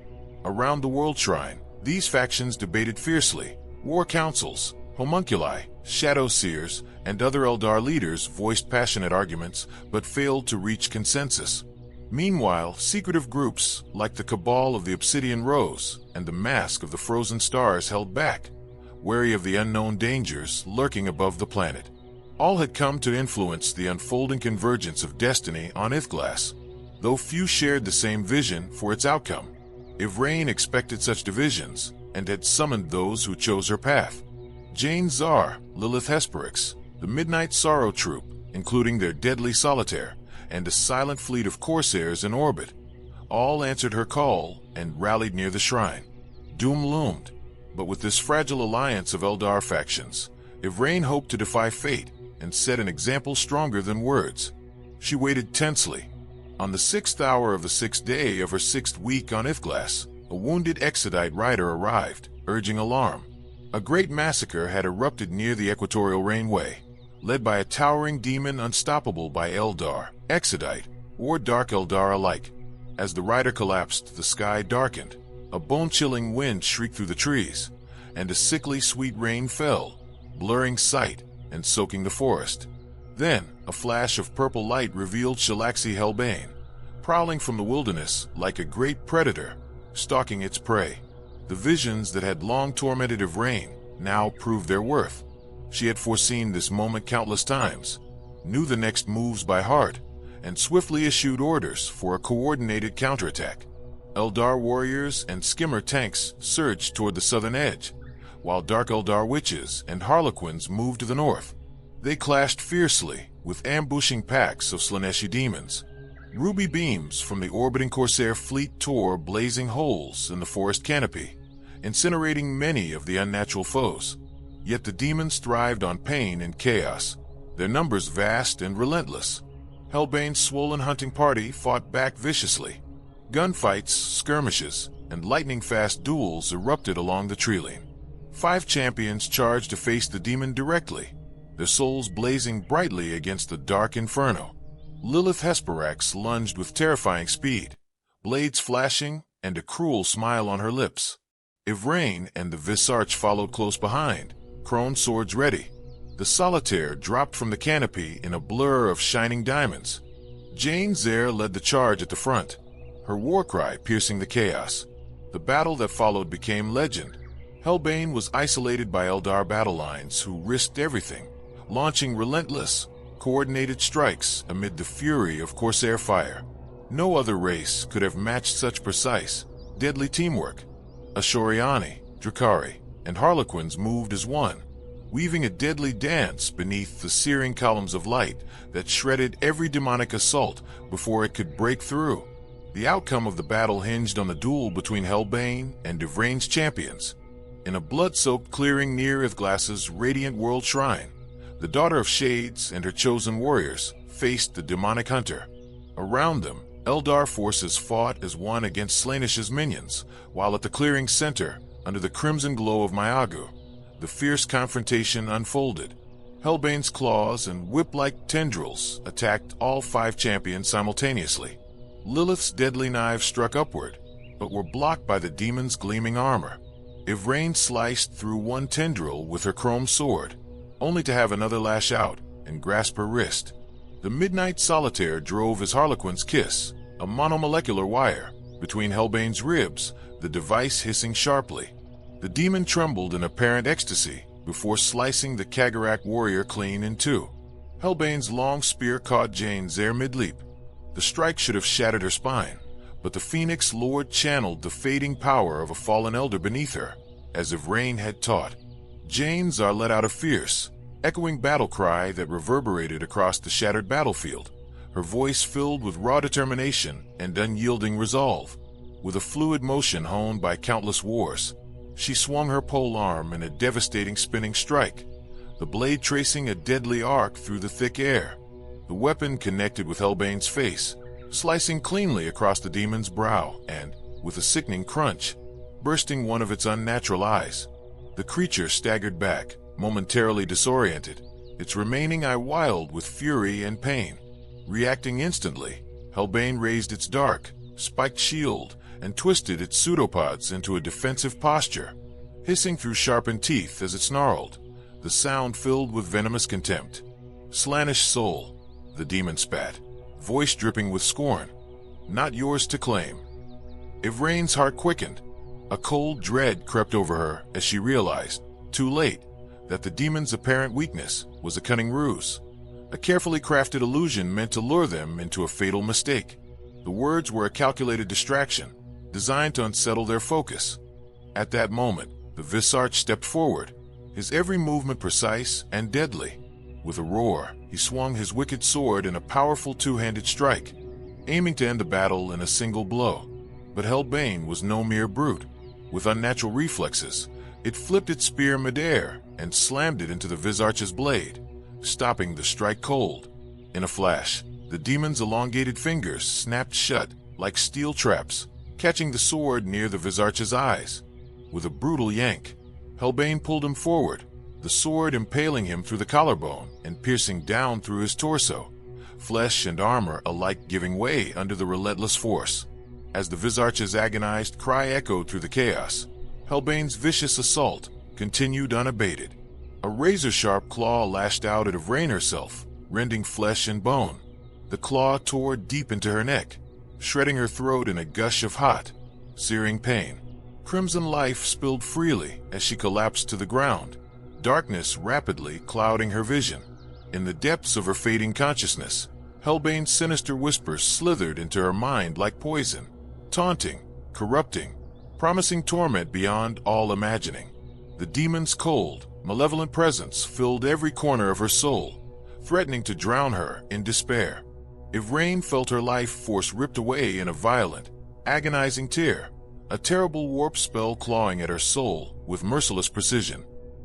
Around the World Shrine, these factions debated fiercely. War councils, homunculi, shadow seers, and other Eldar leaders voiced passionate arguments but failed to reach consensus. Meanwhile, secretive groups like the Cabal of the Obsidian Rose and the Mask of the Frozen Stars held back, wary of the unknown dangers lurking above the planet. All had come to influence the unfolding convergence of destiny on Ithglass, though few shared the same vision for its outcome. Ivrain expected such divisions, and had summoned those who chose her path. Jane Czar, Lilith Hesperix, the Midnight Sorrow Troop, including their deadly solitaire, and a silent fleet of corsairs in orbit, all answered her call and rallied near the shrine. Doom loomed, but with this fragile alliance of Eldar factions, Ivrain hoped to defy fate and set an example stronger than words. She waited tensely. On the 6th hour of the 6th day of her 6th week on Ithglass, a wounded Exodite rider arrived, urging alarm. A great massacre had erupted near the Equatorial Rainway, led by a towering demon unstoppable by Eldar, Exodite, or Dark Eldar alike. As the rider collapsed, the sky darkened. A bone-chilling wind shrieked through the trees, and a sickly sweet rain fell, blurring sight and soaking the forest. Then, a flash of purple light revealed Shalaxi Helbane, prowling from the wilderness like a great predator, stalking its prey. The visions that had long tormented Ivrain now proved their worth. She had foreseen this moment countless times, knew the next moves by heart, and swiftly issued orders for a coordinated counterattack. Eldar warriors and skimmer tanks surged toward the southern edge, while Dark Eldar witches and harlequins moved to the north. They clashed fiercely with ambushing packs of Slaneshi demons. Ruby beams from the orbiting Corsair fleet tore blazing holes in the forest canopy, incinerating many of the unnatural foes. Yet the demons thrived on pain and chaos, their numbers vast and relentless. Helbane's swollen hunting party fought back viciously. Gunfights, skirmishes, and lightning-fast duels erupted along the treeline. 5 champions charged to face the demon directly, their souls blazing brightly against the dark inferno. Lilith Hesperax lunged with terrifying speed, blades flashing and a cruel smile on her lips. Ivrain and the Visarch followed close behind, crone swords ready. The solitaire dropped from the canopy in a blur of shining diamonds. Jane Zer led the charge at the front, her war cry piercing the chaos. The battle that followed became legend. Helbane was isolated by Eldar battle lines who risked everything, launching relentless, coordinated strikes amid the fury of Corsair fire. No other race could have matched such precise, deadly teamwork. Ashoriani, Drakari, and Harlequins moved as one, weaving a deadly dance beneath the searing columns of light that shredded every demonic assault before it could break through. The outcome of the battle hinged on the duel between Helbane and Ivrain's champions. In a blood-soaked clearing near Ithglass's radiant world shrine, the Daughter of Shades and her chosen warriors faced the demonic hunter. Around them, Eldar forces fought as one against Slanish's minions, while at the clearing's center, under the crimson glow of Myagu, the fierce confrontation unfolded. Helbane's claws and whip-like tendrils attacked all 5 champions simultaneously. Lilith's deadly knives struck upward, but were blocked by the demon's gleaming armor. Ivrain sliced through one tendril with her chrome sword, only to have another lash out and grasp her wrist. The Midnight Solitaire drove his Harlequin's kiss, a monomolecular wire, between Helbane's ribs, the device hissing sharply. The demon trembled in apparent ecstasy before slicing the Kagarak warrior clean in two. Helbane's long spear caught Jane Zer mid-leap. The strike should have shattered her spine, but the Phoenix Lord channeled the fading power of a fallen elder beneath her, as Ivrain had taught. Jane Zer let out a fierce, echoing battle cry that reverberated across the shattered battlefield, her voice filled with raw determination and unyielding resolve. With a fluid motion honed by countless wars, she swung her pole arm in a devastating spinning strike, the blade tracing a deadly arc through the thick air. The weapon connected with Helbane's face, slicing cleanly across the demon's brow and, with a sickening crunch, bursting one of its unnatural eyes. The creature staggered back, momentarily disoriented, its remaining eye wild with fury and pain. Reacting instantly, Helbane raised its dark, spiked shield and twisted its pseudopods into a defensive posture, hissing through sharpened teeth as it snarled, the sound filled with venomous contempt. "Slanish soul," the demon spat, voice dripping with scorn, "not yours to claim." Ivrain's heart quickened. A cold dread crept over her as she realized, too late, that the demon's apparent weakness was a cunning ruse, a carefully crafted illusion meant to lure them into a fatal mistake. The words were a calculated distraction, designed to unsettle their focus. At that moment, the Visarch stepped forward, his every movement precise and deadly. With a roar, he swung his wicked sword in a powerful two-handed strike, aiming to end the battle in a single blow. But Hellbane was no mere brute. With unnatural reflexes, it flipped its spear midair and slammed it into the Visarch's blade, stopping the strike cold. In a flash, the demon's elongated fingers snapped shut like steel traps, catching the sword near the Visarch's eyes. With a brutal yank, Hellbane pulled him forward, the sword impaling him through the collarbone and piercing down through his torso, flesh and armor alike giving way under the relentless force. As the Visarch's agonized cry echoed through the chaos, Hellbane's vicious assault continued unabated. A razor-sharp claw lashed out at Yvraine herself, rending flesh and bone. The claw tore deep into her neck, shredding her throat in a gush of hot, searing pain. Crimson life spilled freely as she collapsed to the ground, darkness rapidly clouding her vision. In the depths of her fading consciousness, Hellbane's sinister whispers slithered into her mind like poison, taunting, corrupting, promising torment beyond all imagining. The demon's cold, malevolent presence filled every corner of her soul, threatening to drown her in despair. Yvraine felt her life force ripped away in a violent, agonizing tear, a terrible warp spell clawing at her soul with merciless precision.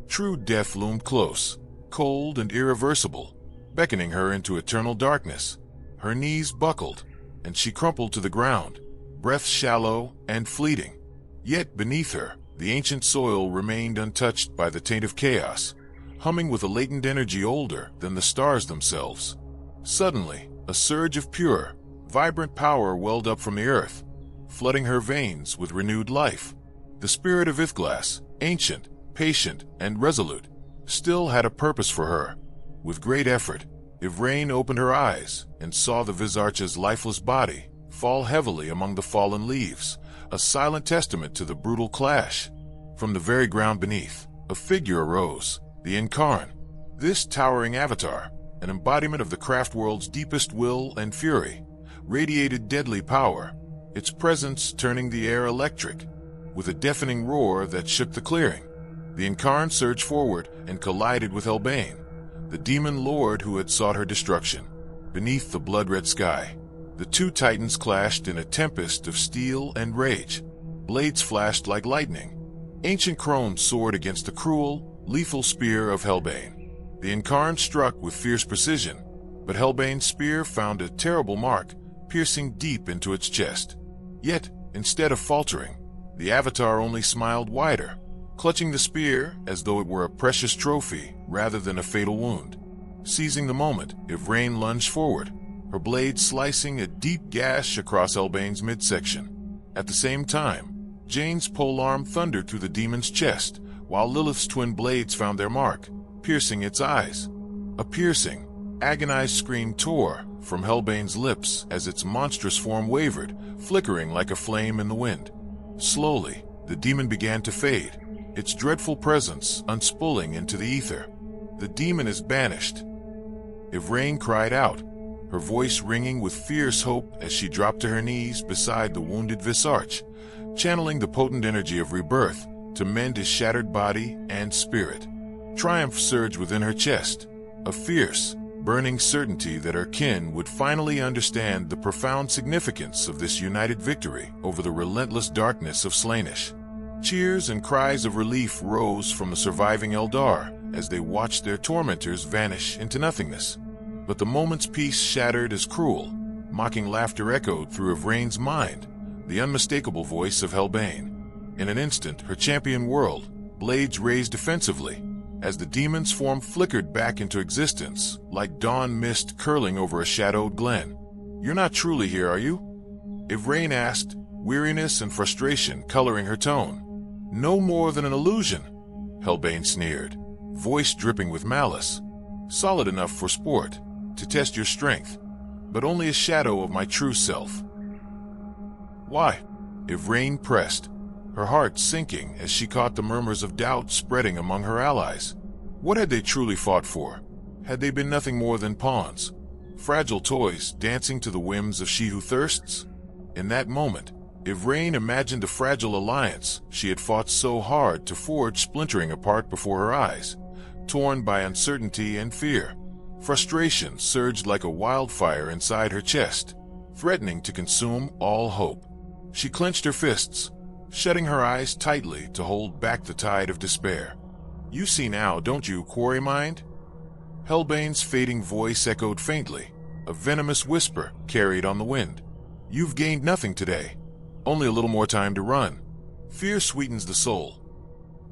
True death loomed close, cold and irreversible, beckoning her into eternal darkness. Her knees buckled, and she crumpled to the ground, breath shallow and fleeting. Yet beneath her, the ancient soil remained untouched by the taint of chaos, humming with a latent energy older than the stars themselves. Suddenly, a surge of pure, vibrant power welled up from the earth, flooding her veins with renewed life. The spirit of Ithglass, ancient, patient, and resolute, still had a purpose for her. With great effort, Yvraine opened her eyes and saw the Visarch's lifeless body fall heavily among the fallen leaves, a silent testament to the brutal clash. From the very ground beneath, a figure arose, the Incarn. This towering avatar, an embodiment of the craft world's deepest will and fury, radiated deadly power, its presence turning the air electric. With a deafening roar that shook the clearing, the Incarn surged forward and collided with Hellbane, the demon lord who had sought her destruction. Beneath the blood-red sky, the two titans clashed in a tempest of steel and rage. Blades flashed like lightning. Ancient Crone soared against the cruel, lethal spear of Hellbane. The Incarn struck with fierce precision, but Hellbane's spear found a terrible mark, piercing deep into its chest. Yet, instead of faltering, the Avatar only smiled wider, clutching the spear as though it were a precious trophy rather than a fatal wound. Seizing the moment, Yvraine lunged forward, her blade slicing a deep gash across Hellbane's midsection. At the same time, Jane's polearm thundered through the demon's chest, while Lilith's twin blades found their mark, piercing its eyes. A piercing, agonized scream tore from Hellbane's lips as its monstrous form wavered, flickering like a flame in the wind. Slowly, the demon began to fade, its dreadful presence unspooling into the ether. The demon is banished. Yvraine cried out, her voice ringing with fierce hope as she dropped to her knees beside the wounded Visarch, channeling the potent energy of rebirth to mend his shattered body and spirit. Triumph surged within her chest, a fierce, burning certainty that her kin would finally understand the profound significance of this united victory over the relentless darkness of Slaanesh. Cheers and cries of relief rose from the surviving Eldar as they watched their tormentors vanish into nothingness. But the moment's peace shattered as cruel, mocking laughter echoed through Yvraine's mind, the unmistakable voice of Hellbane. In an instant, her champion whirled, blades raised defensively, as the demon's form flickered back into existence, like dawn mist curling over a shadowed glen. "You're not truly here, are you?" Yvraine asked, weariness and frustration coloring her tone. "No more than an illusion," Hellbane sneered, voice dripping with malice. "Solid enough for sport, to test your strength, but only a shadow of my true self." "Why?" Yvraine pressed, her heart sinking as she caught the murmurs of doubt spreading among her allies. What had they truly fought for? Had they been nothing more than pawns, fragile toys dancing to the whims of she who thirsts? In that moment, Ivrain imagined a fragile alliance she had fought so hard to forge splintering apart before her eyes, torn by uncertainty and fear. Frustration surged like a wildfire inside her chest, threatening to consume all hope. She clenched her fists, shutting her eyes tightly to hold back the tide of despair. "You see now, don't you, Quarry Mind?" Hellbane's fading voice echoed faintly, a venomous whisper carried on the wind. "You've gained nothing today, only a little more time to run. Fear sweetens the soul."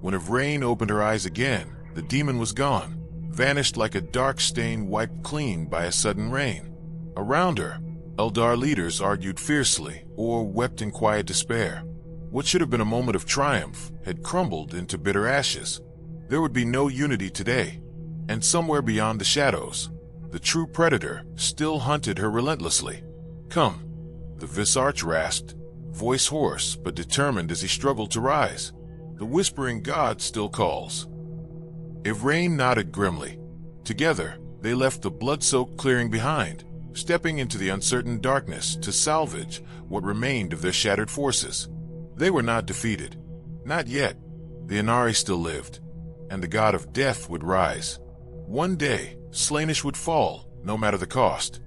When Ivrain opened her eyes again, the demon was gone, vanished like a dark stain wiped clean by a sudden rain. Around her, Eldar leaders argued fiercely or wept in quiet despair. What should have been a moment of triumph had crumbled into bitter ashes. There would be no unity today, and somewhere beyond the shadows, the true predator still hunted her relentlessly. "Come," the Visarch rasped, voice hoarse but determined as he struggled to rise. "The Whispering God still calls." Ivrain nodded grimly. Together, they left the blood-soaked clearing behind, stepping into the uncertain darkness to salvage what remained of their shattered forces. They were not defeated. Not yet. The Inari still lived, and the god of death would rise. One day, Slaanesh would fall, no matter the cost.